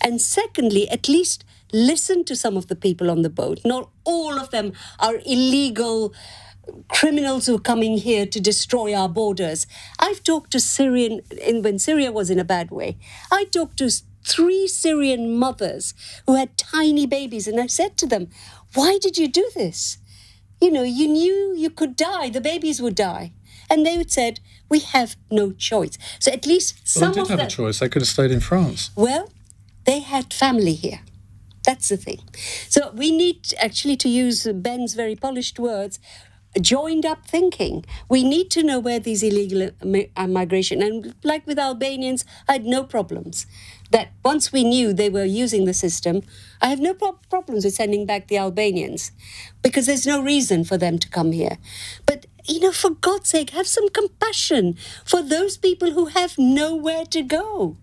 Speaker 9: And secondly, at least listen to some of the people on the boat. Not all of them are illegal criminals who are coming here to destroy our borders. I've talked to when Syria was in a bad way, I talked to 3 Syrian mothers who had tiny babies, and I said to them, why did you do this? You know, you knew you could die, the babies would die. And they said, we have no choice. So at least some of them...
Speaker 5: They did have a choice. They could have stayed in France.
Speaker 9: Well, they had family here. That's the thing. So we need actually to use Ben's very polished words, joined up thinking. We need to know where these illegal migration, and like with Albanians, I had no problems. That once we knew they were using the system, I have no problems with sending back the Albanians because there's no reason for them to come here. But, you know, for God's sake, have some compassion for those people who have nowhere to go.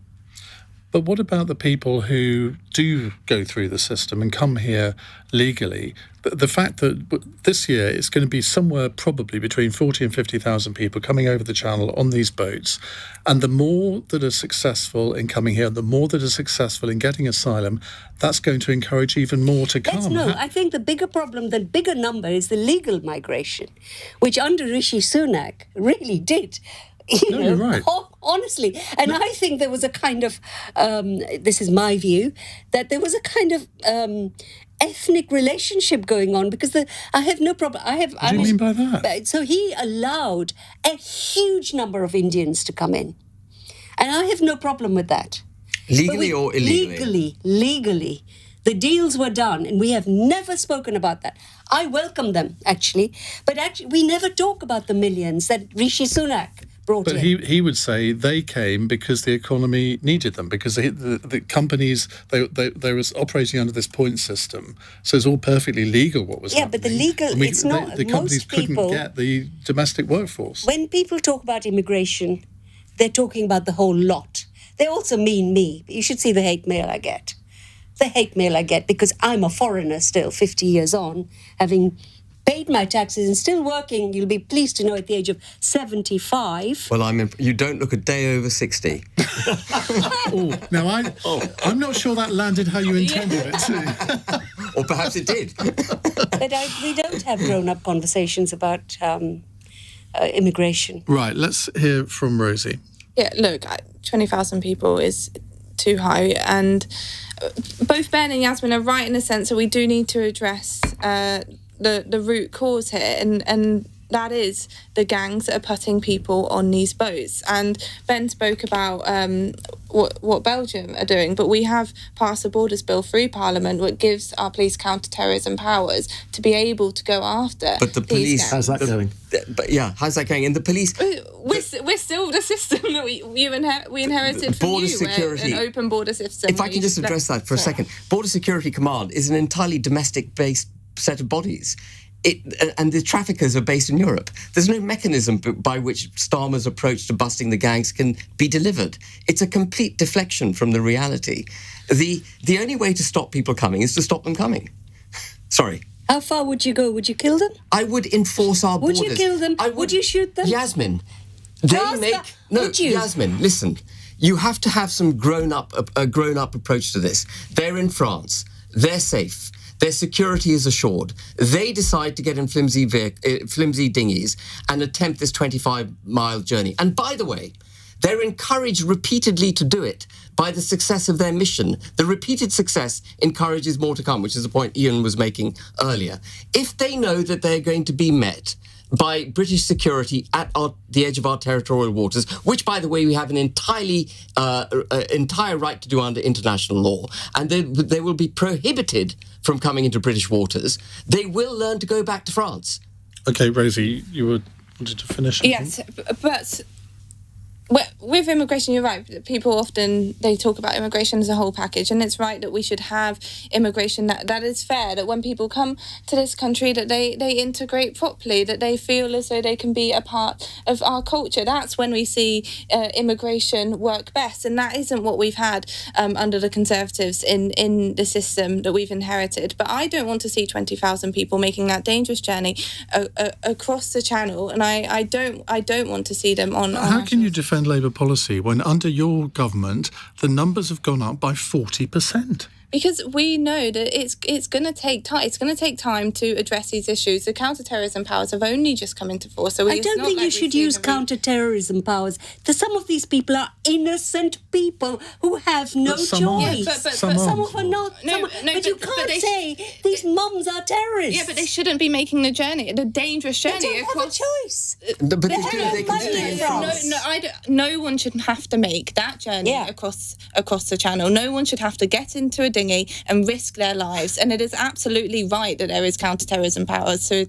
Speaker 5: But what about the people who do go through the system and come here legally? The fact that this year it's going to be somewhere probably between 40 and 50,000 people coming over the channel on these boats, and the more that are successful in coming here, the more that are successful in getting asylum, that's going to encourage even more to come.
Speaker 9: I think the bigger problem, the bigger number is the legal migration, which under Rishi Sunak really did.
Speaker 5: You're right.
Speaker 9: Honestly. And I think there was a kind of, this is my view, that there was a kind of ethnic relationship going on because I have no problem.
Speaker 5: What do you mean by that?
Speaker 9: So he allowed a huge number of Indians to come in. And I have no problem with that.
Speaker 10: Legally or illegally?
Speaker 9: Legally. The deals were done, and we have never spoken about that. I welcome them, actually. But actually, we never talk about the millions that Rishi Sunak brought in.
Speaker 5: But he would say they came because the economy needed them, because the companies, they was operating under this point system. So it's all perfectly legal what was happening.
Speaker 9: But the legal, it's not.
Speaker 5: The companies couldn't get the domestic workforce.
Speaker 9: When people talk about immigration, they're talking about the whole lot. They also mean me. You should see the hate mail I get. The hate mail I get because I'm a foreigner still, 50 years on, having paid my taxes and still working, you'll be pleased to know, at the age of 75.
Speaker 10: Well, you don't look a day over 60.
Speaker 5: I'm not sure that landed how you intended it to.
Speaker 10: Or perhaps it did.
Speaker 9: But we don't have grown-up conversations about immigration.
Speaker 5: Right, let's hear from Rosie.
Speaker 7: Yeah, look, 20,000 people is too high, and both Ben and Yasmin are right in the sense that we do need to address the root cause here, and that is the gangs that are putting people on these boats. And Ben spoke about what Belgium are doing, but we have passed a Borders Bill through Parliament which gives our police counter-terrorism powers to be able to go after.
Speaker 10: But the police,
Speaker 8: how's that going?
Speaker 10: How's that going? And the police,
Speaker 7: we're still the system that we inherited from
Speaker 10: border
Speaker 7: you,
Speaker 10: security,
Speaker 7: an open border system.
Speaker 10: If I can just address that for a second, Border Security Command is an entirely domestic-based set of bodies. And the traffickers are based in Europe. There's no mechanism by which Starmer's approach to busting the gangs can be delivered. It's a complete deflection from the reality. The only way to stop people coming is to stop them coming. Sorry.
Speaker 9: How far would you go? Would you kill them?
Speaker 10: I would enforce our borders.
Speaker 9: Would you kill them? Would you shoot them?
Speaker 10: Yasmin,
Speaker 9: Yasmin,
Speaker 10: listen. You have to have some grown-up approach to this. They're in France. They're safe. Their security is assured. They decide to get in flimsy dinghies and attempt this 25-mile journey. And by the way, they're encouraged repeatedly to do it by the success of their mission. The repeated success encourages more to come, which is the point Iain was making earlier. If they know that they're going to be met by British security at the edge of our territorial waters, which, by the way, we have an entire right to do under international law, and they will be prohibited from coming into British waters, they will learn to go back to France.
Speaker 5: Okay, Rosie, you wanted to finish?
Speaker 7: Yes, but With immigration, you're right. People often, they talk about immigration as a whole package, and it's right that we should have immigration that is fair, that when people come to this country that they integrate properly, that they feel as though they can be a part of our culture. That's when we see immigration work best, and that isn't what we've had under the Conservatives in the system that we've inherited. But I don't want to see 20,000 people making that dangerous journey across the Channel, and I don't want to see them on.
Speaker 5: How can you defend Labour policy when under your government the numbers have gone up by 40%?
Speaker 7: Because we know that it's going to take time. It's going to take time to address these issues. The counter-terrorism powers have only just come into force. So
Speaker 9: I don't think you should use counter-terrorism powers. Some of these people are innocent people who have no choice.
Speaker 7: But
Speaker 9: some of them are not. But you can't say these mums are terrorists.
Speaker 7: Yeah, but they shouldn't be making the dangerous journey.
Speaker 9: They don't have a choice.
Speaker 10: But they can stay in France.
Speaker 7: No one should have to make that journey across the Channel. No one should have to get into a dinghy and risk their lives. And it is absolutely right that there is counter-terrorism powers to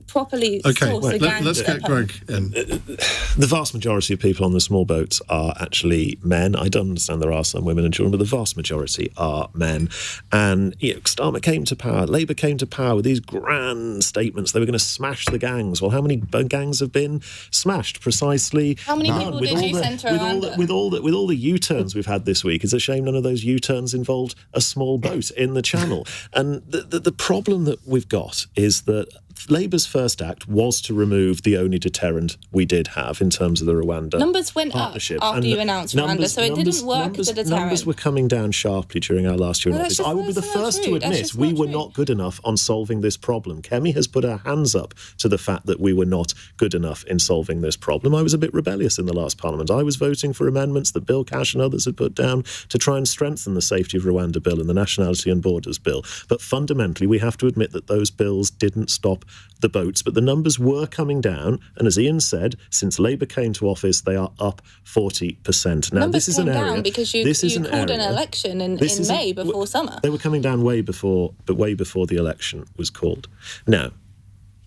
Speaker 7: properly source the gangs.
Speaker 5: Let's get Greg in.
Speaker 8: The vast majority of people on the small boats are actually men. I don't understand there are some women and children, but the vast majority are men. And Starmer came to power, Labour came to power with these grand statements. They were going to smash the gangs. Well, how many gangs have been smashed? Precisely
Speaker 7: how many people did you centre around?
Speaker 8: With all the U-turns we've had this week, it's a shame none of those U-turns involved a small boat in the Channel. And the problem that we've got is that Labour's first act was to remove the only deterrent we did have in terms of the Rwanda
Speaker 7: numbers went
Speaker 8: partnership.
Speaker 7: Up after you announced Rwanda, so it didn't work as a deterrent.
Speaker 8: Numbers were coming down sharply during our last year in office. I will be the first to admit we were not good enough on solving this problem. Kemi has put her hands up to the fact that we were not good enough in solving this problem. I was a bit rebellious in the last Parliament. I was voting for amendments that Bill Cash and others had put down to try and strengthen the Safety of Rwanda Bill and the Nationality and Borders Bill. But fundamentally, we have to admit that those bills didn't stop the boats, but the numbers were coming down, and as Iain said, since Labour came to office, they are up 40%. Now,
Speaker 7: numbers
Speaker 8: this is an area.
Speaker 7: Down because you called an election in May before summer.
Speaker 8: They were coming down way before the election was called. Now,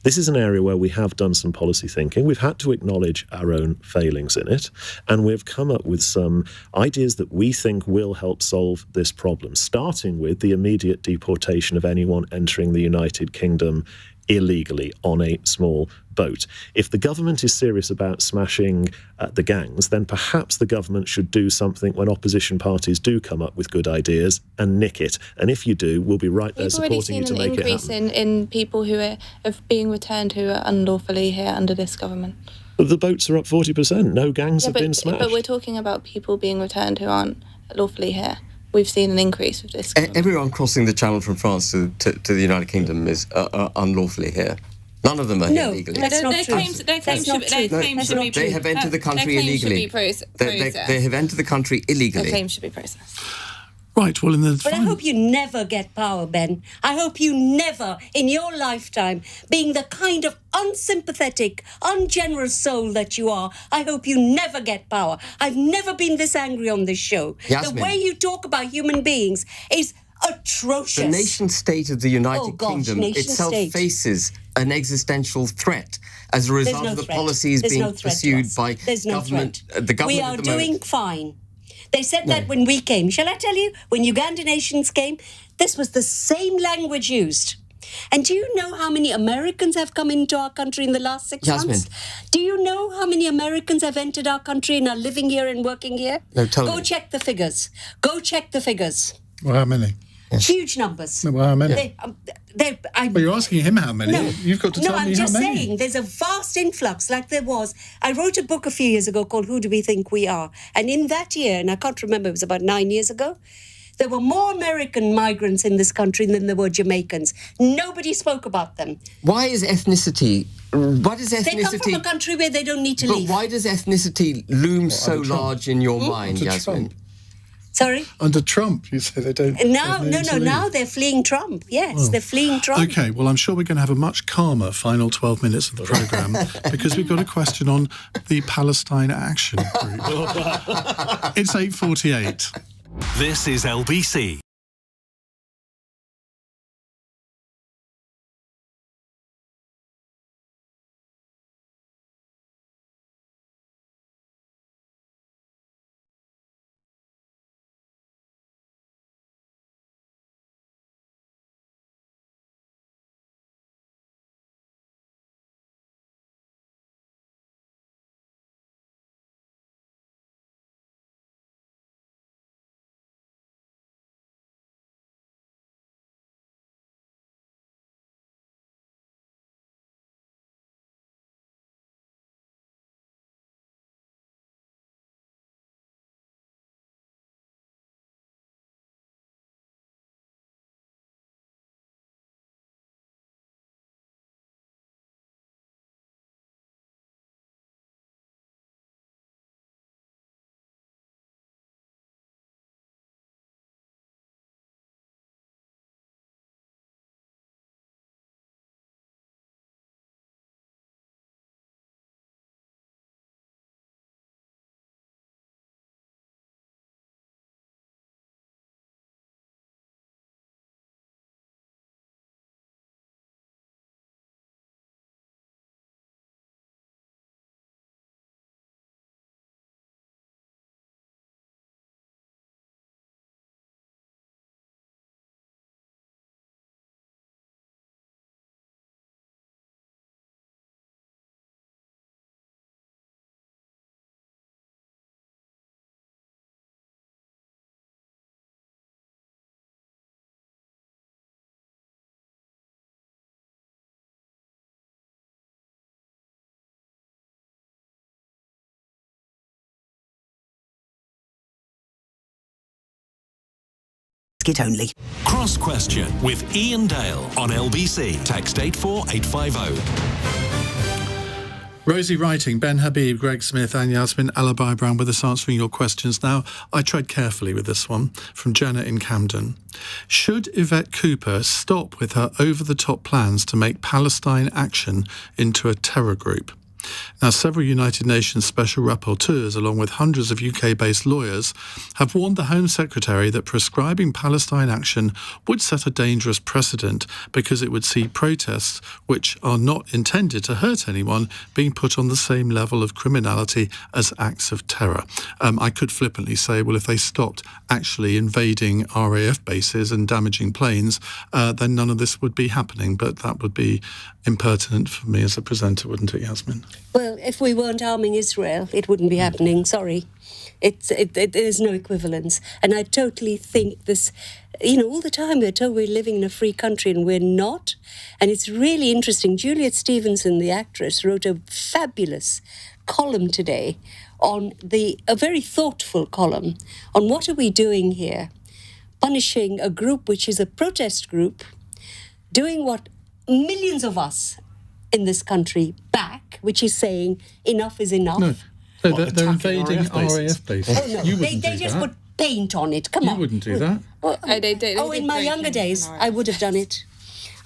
Speaker 8: this is an area where we have done some policy thinking. We've had to acknowledge our own failings in it, and we've come up with some ideas that we think will help solve this problem, starting with the immediate deportation of anyone entering the United Kingdom illegally on a small boat. If the government is serious about smashing the gangs, then perhaps the government should do something when opposition parties do come up with good ideas and nick it. And if you do, we'll be right there supporting you to make it happen.
Speaker 7: We've already seen an increase in people who are being returned who are unlawfully here under this government.
Speaker 8: The boats are up 40%. No gangs have been smashed.
Speaker 7: But we're talking about people being returned who aren't lawfully here. We've seen an increase with this.
Speaker 10: Everyone crossing the Channel from France to the United Kingdom is unlawfully here. None of them are here legally.
Speaker 7: That's not true. Their claims should be
Speaker 10: They have entered the country illegally. They have entered the country illegally.
Speaker 7: Their claims should be processed.
Speaker 5: Right, well,
Speaker 9: But I hope you never get power, Ben. I hope you never, in your lifetime, being the kind of unsympathetic, ungenerous soul that you are, I hope you never get power. I've never been this angry on this show.
Speaker 10: Yasmin.
Speaker 9: The way you talk about human beings is atrocious.
Speaker 10: The nation-state of the United Kingdom itself faces an existential threat as a result of the policies being pursued by government. The government
Speaker 9: we are doing fine. They said that when we came. Shall I tell you? When Uganda nations came, this was the same language used. And do you know how many Americans have come into our country in the last 6 months? Do you know how many Americans have entered our country and are living here and working here?
Speaker 10: No, tell me.
Speaker 9: Go check the figures. Go check the figures.
Speaker 5: Well, how many?
Speaker 9: Huge numbers.
Speaker 5: Well, how many?
Speaker 9: But
Speaker 5: you're asking him how many. No, you've got to tell me how many.
Speaker 9: No, I'm just saying there's a vast influx like there was. I wrote a book a few years ago called Who Do We Think We Are? And in that year, and I can't remember, it was about 9 years ago, there were more American migrants in this country than there were Jamaicans. Nobody spoke about them.
Speaker 10: Why is ethnicity...
Speaker 9: They come from a country where they don't need to leave.
Speaker 10: But why does ethnicity loom so large in your mind, Yasmin?
Speaker 9: Sorry?
Speaker 5: Under Trump, you say they don't...
Speaker 9: Now they're fleeing Trump. Yes, they're fleeing Trump.
Speaker 5: OK, well, I'm sure we're going to have a much calmer final 12 minutes of the programme because we've got a question on the Palestine Action Group. It's 8:48.
Speaker 4: This is LBC.
Speaker 12: It only.
Speaker 4: Cross Question with Iain Dale on LBC. Text 84850.
Speaker 5: Rosie Wrighting, Ben Habib, Greg Smith and Yasmin Alibhai-Brown with us answering your questions. Now, I tread carefully with this one from Jenna in Camden. Should Yvette Cooper stop with her over-the-top plans to make Palestine Action into a terror group? Now, several United Nations special rapporteurs, along with hundreds of UK-based lawyers, have warned the Home Secretary that prescribing Palestine Action would set a dangerous precedent because it would see protests, which are not intended to hurt anyone, being put on the same level of criminality as acts of terror. I could flippantly say, well, if they stopped actually invading RAF bases and damaging planes, then none of this would be happening. But that would be impertinent for me as a presenter, wouldn't it, Yasmin?
Speaker 9: Well, if we weren't harming Israel, it wouldn't be happening. Sorry. There's no equivalence. And I totally think this, all the time we're told we're living in a free country and we're not. And it's really interesting. Juliet Stevenson, the actress, wrote a fabulous column today on a very thoughtful column on what are we doing here? Punishing a group which is a protest group, doing what millions of us in this country back, which is saying enough is enough.
Speaker 5: No, they're invading RAF bases.
Speaker 9: Oh, no, they just put paint on it. Come on.
Speaker 5: You wouldn't do that.
Speaker 9: Well, in my younger days, I would have done it.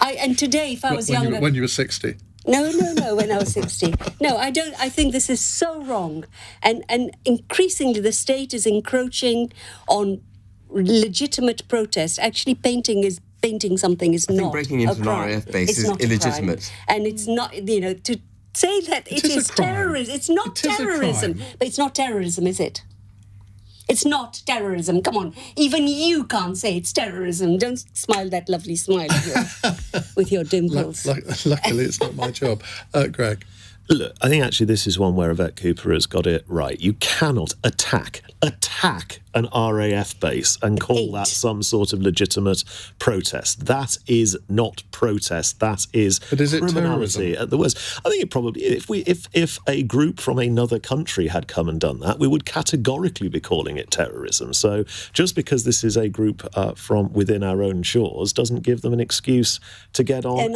Speaker 9: And today, if I was younger...
Speaker 5: When you were 60?
Speaker 9: No, when I was 60. No, I don't. I think this is so wrong. And increasingly, the state is encroaching on legitimate protest. Actually, painting something is not
Speaker 10: breaking into
Speaker 9: a crime.
Speaker 10: An RAF base is
Speaker 9: not
Speaker 10: illegitimate.
Speaker 9: And it's not, to say that it is terrorism. It's not terrorism. But it's not terrorism, is it? It's not terrorism. Come on. Even you can't say it's terrorism. Don't smile that lovely smile of yours with your dimples.
Speaker 5: Luckily, it's not my job. Greg?
Speaker 8: Look, I think actually this is one where Yvette Cooper has got it right. You cannot attack an RAF base and call that some sort of legitimate protest. That is not protest. That is criminality at the worst. I think it probably, if a group from another country had come and done that, we would categorically be calling it terrorism. So just because this is a group from within our own shores doesn't give them an excuse to get on and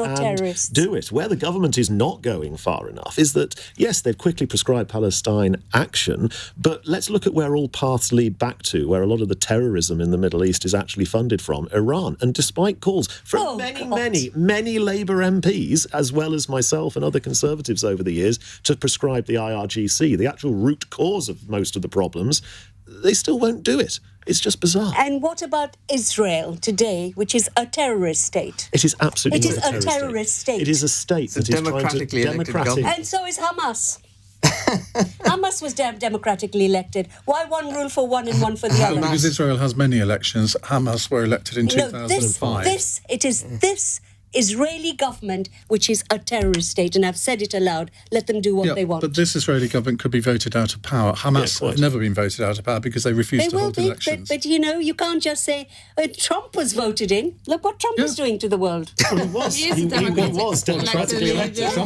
Speaker 8: do it. Where the government is not going far enough is that, yes, they've quickly prescribed Palestine Action, but let's look at where all paths lead back to, where a lot of the terrorism in the Middle East is actually funded from Iran. And despite calls from many Labour MPs, as well as myself and other Conservatives over the years, to prescribe the IRGC, the actual root cause of most of the problems, they still won't do it. It's just bizarre.
Speaker 9: And what about Israel today, which is a terrorist state?
Speaker 8: It is absolutely
Speaker 9: not a terrorist state.
Speaker 8: It is a state that is
Speaker 10: democratically elected government.
Speaker 9: And so is Hamas. Hamas was democratically elected. Why one rule for one and one for the other?
Speaker 5: Because Israel has many elections. Hamas were elected in 2005.
Speaker 9: This Israeli government, which is a terrorist state, and I've said it aloud, let them do what they want.
Speaker 5: But this Israeli government could be voted out of power. Hamas have never been voted out of power because they refused to hold elections.
Speaker 9: But you can't just say, Trump was voted in. Look what Trump is doing to the world.
Speaker 8: Well, he was. He was democratically elected. There's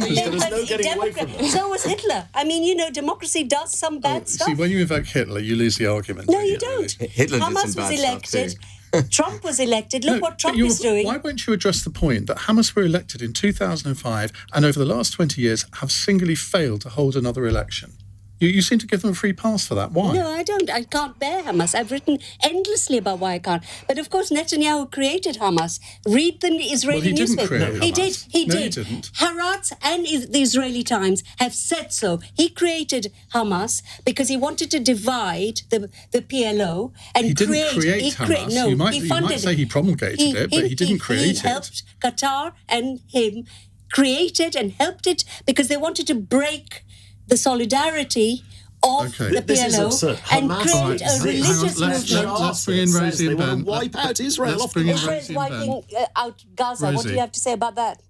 Speaker 8: no getting away from it.
Speaker 9: So was Hitler. I mean, democracy does some bad stuff.
Speaker 5: See, when you invoke Hitler, you lose the argument.
Speaker 9: No, you don't.
Speaker 10: Hitler did
Speaker 9: Hamas
Speaker 10: some bad
Speaker 9: was elected.
Speaker 10: stuff too.
Speaker 9: Trump was elected. Look what Trump is doing.
Speaker 5: Why won't you address the point that Hamas were elected in 2005 and over the last 20 years have singly failed to hold another election? You seem to give them a free pass for that. Why?
Speaker 9: No, I don't. I can't bear Hamas. I've written endlessly about why I can't. But of course, Netanyahu created Hamas. Read the Israeli newspaper.
Speaker 5: He did.
Speaker 9: He didn't. Haaretz and the Israeli Times have said so. He created Hamas because he wanted to divide the PLO and
Speaker 5: he didn't create Hamas. You might say he promulgated it, but he didn't create it.
Speaker 9: He helped Qatar and him created and helped it because they wanted to break the solidarity of the PLO and create a religious movement.
Speaker 5: Let's bring in Rosie and Ben.
Speaker 8: Wipe out Israel.
Speaker 9: Israel's wiping out Gaza.
Speaker 5: Rosie.
Speaker 9: What do you have to say about that?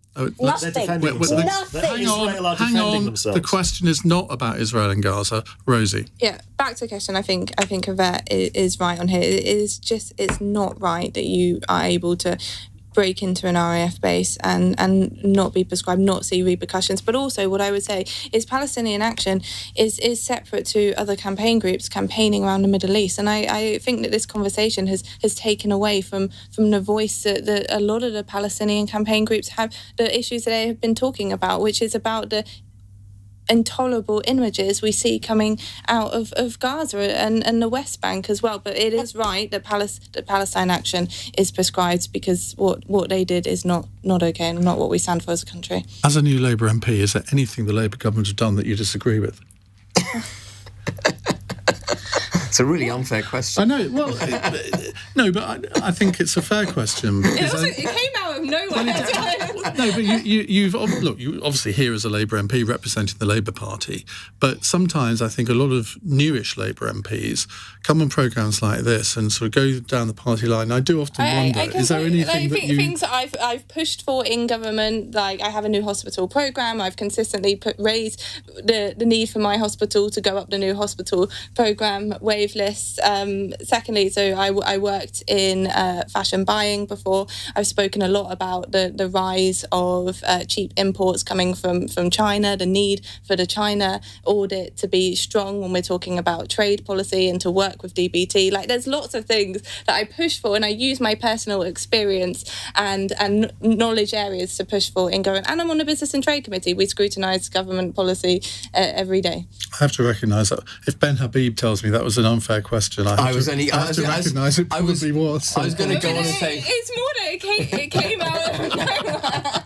Speaker 8: Nothing.
Speaker 5: Hang on. The question is not about Israel and Gaza. Rosie.
Speaker 7: Yeah, back to the question. I think Yvette is right on here. It's not right that you are able to break into an RAF base and not be prescribed, not see repercussions. But also what I would say is Palestinian Action is separate to other campaign groups campaigning around the Middle East. And I think that this conversation has taken away from the voice that a lot of the Palestinian campaign groups have, the issues that they have been talking about, which is about the intolerable images we see coming out of Gaza and the West Bank as well. But it is right that Palestine Action is prescribed, because what they did is not okay and not what we stand for as a country.
Speaker 5: As a new Labour MP, is there anything the Labour government have done that you disagree with?
Speaker 10: It's a really unfair question.
Speaker 5: I know. Well, no, but I think it's a fair question.
Speaker 7: It came out of nowhere.
Speaker 5: No, but you obviously here as a Labour MP representing the Labour Party, but sometimes I think a lot of newish Labour MPs come on programmes like this and sort of go down the party line. I do often wonder, is there anything
Speaker 7: things that I've pushed for in government, like I have a new hospital programme, I've consistently raised the need for my hospital to go up the new hospital programme wave list. Secondly, so I worked in fashion buying before. I've spoken a lot about the rise of cheap imports coming from China, the need for the China audit to be strong when we're talking about trade policy and to work with DBT. Like, there's lots of things that I push for, and I use my personal experience and knowledge areas to push for in government. And I'm on the Business and Trade Committee. We scrutinise government policy every day.
Speaker 5: I have to recognise that if Ben Habib tells me that was an unfair question, I have to recognise it probably was.
Speaker 10: I was going to go on and say...
Speaker 7: It's more that it came out of nowhere.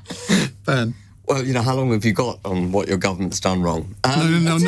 Speaker 5: Ben?
Speaker 10: Well, how long have you got on what your government's done wrong?
Speaker 5: No, not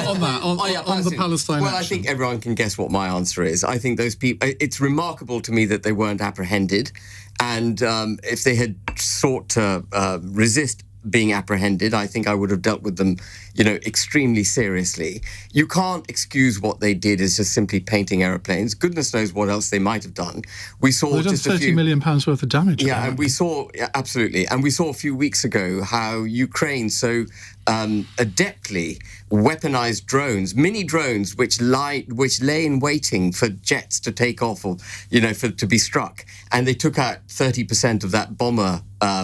Speaker 5: on that. On the Palestine
Speaker 10: Well,
Speaker 5: action.
Speaker 10: I think everyone can guess what my answer is. I think those people... It's remarkable to me that they weren't apprehended. And if they had sought to resist being apprehended, I think I would have dealt with them, extremely seriously. You can't excuse what they did as just simply painting aeroplanes. Goodness knows what else they might have done. We saw
Speaker 5: they've done £30 million worth of damage.
Speaker 10: Yeah, and we saw absolutely, and we saw a few weeks ago how Ukraine so adeptly weaponized drones, mini drones, which lay in waiting for jets to take off or to be struck, and they took out 30% of that bomber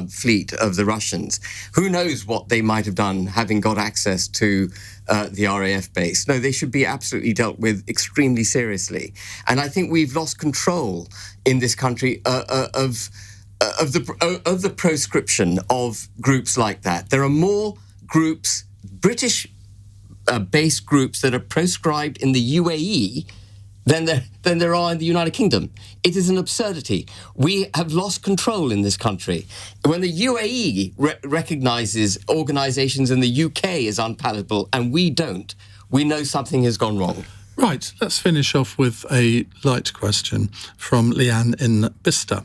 Speaker 10: fleet of the Russians. Who knows what they might have done having got access to the RAF base? No, they should be absolutely dealt with extremely seriously. And I think we've lost control in this country of the proscription of groups like that. There are more groups, British-based groups, that are proscribed in the UAE than there are in the United Kingdom. It is an absurdity. We have lost control in this country. When the UAE recognises organisations in the UK as unpalatable and we don't, we know something has gone wrong.
Speaker 5: Right, let's finish off with a light question from Leanne in Bicester.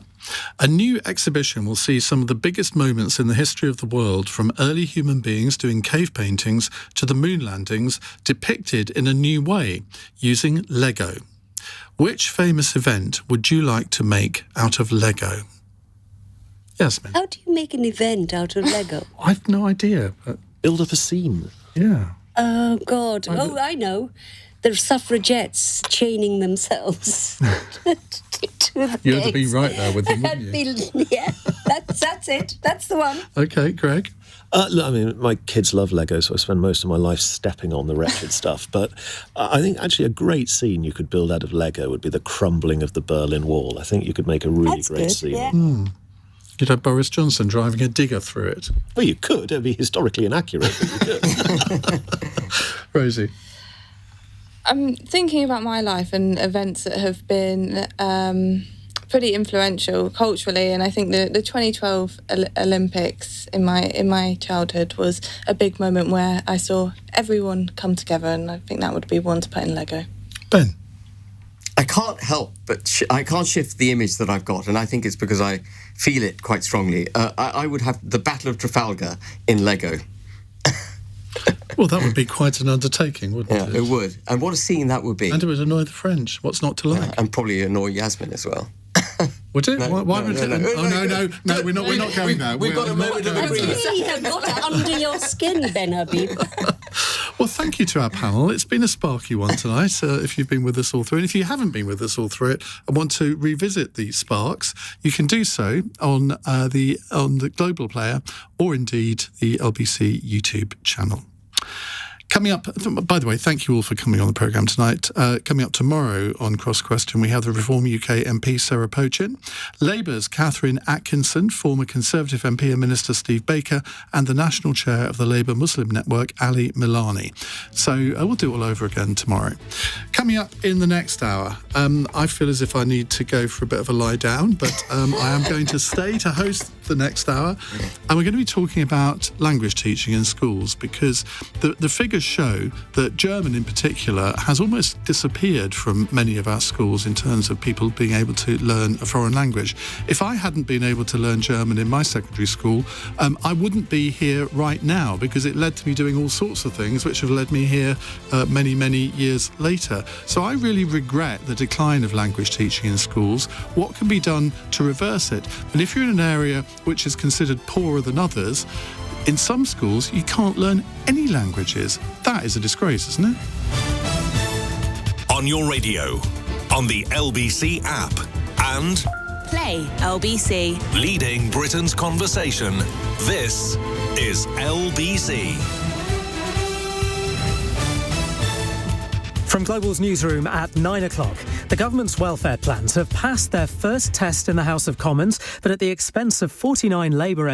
Speaker 5: A new exhibition will see some of the biggest moments in the history of the world, from early human beings doing cave paintings to the moon landings, depicted in a new way, using Lego. Which famous event would you like to make out of Lego? Yasmin?
Speaker 9: How do you make an event out of Lego?
Speaker 5: I've no idea. But...
Speaker 8: build up a scene.
Speaker 5: Yeah.
Speaker 9: Oh, God. I know. The suffragettes chaining themselves to the
Speaker 5: You'd
Speaker 9: gates.
Speaker 5: be right there with them, wouldn't you?
Speaker 9: Yeah, that's it. That's the one.
Speaker 5: OK, Greg?
Speaker 8: Look, I mean, my kids love Lego, so I spend most of my life stepping on the wretched stuff. But I think actually a great scene you could build out of Lego would be the crumbling of the Berlin Wall. I think you could make a really great scene.
Speaker 9: Yeah.
Speaker 5: You'd have Boris Johnson driving a digger through it.
Speaker 8: Well, you could. It would be historically inaccurate, but you could.
Speaker 5: Rosie?
Speaker 7: I'm thinking about my life and events that have been pretty influential culturally, and I think the 2012 Olympics in my childhood was a big moment where I saw everyone come together, and I think that would be one to put in Lego.
Speaker 5: Ben?
Speaker 10: I can't help but I can't shift the image that I've got, and I think it's because I feel it quite strongly. I would have the Battle of Trafalgar in Lego.
Speaker 5: Well, that would be quite an undertaking, wouldn't it?
Speaker 10: Yeah, it would. And what a scene that would be.
Speaker 5: And it would annoy the French. What's not to like?
Speaker 10: And probably annoy Yasmin as well.
Speaker 5: Would it?
Speaker 10: No,
Speaker 5: Why would it?
Speaker 10: no.
Speaker 5: No, we're not going there.
Speaker 10: We've got a moment of agreement.
Speaker 9: You really have got it under your skin, Ben Habib.
Speaker 5: Well, thank you to our panel. It's been a sparky one tonight, if you've been with us all through. And if you haven't been with us all through it and want to revisit the sparks, you can do so on the Global Player or indeed the LBC YouTube channel. Coming up, by the way, thank you all for coming on the programme tonight. Coming up tomorrow on Cross Question, we have the Reform UK MP Sarah Pochin, Labour's Catherine Atkinson, former Conservative MP and Minister Steve Baker, and the National Chair of the Labour Muslim Network, Ali Milani. So we'll do it all over again tomorrow. Coming up in the next hour, I feel as if I need to go for a bit of a lie down, but I am going to stay to host the next hour, and we're going to be talking about language teaching in schools, because the figures show that German in particular has almost disappeared from many of our schools in terms of people being able to learn a foreign language. If I hadn't been able to learn German in my secondary school, I wouldn't be here right now, because it led to me doing all sorts of things which have led me here many, many years later. So I really regret the decline of language teaching in schools. What can be done to reverse it? And if you're in an area which is considered poorer than others, in some schools you can't learn any languages. That is a disgrace, isn't it?
Speaker 4: On your radio, on the LBC app, and
Speaker 12: Play LBC.
Speaker 4: leading Britain's conversation. This is LBC.
Speaker 2: From Global's newsroom at 9 o'clock, the government's welfare plans have passed their first test in the House of Commons, but at the expense of 49 Labour MPs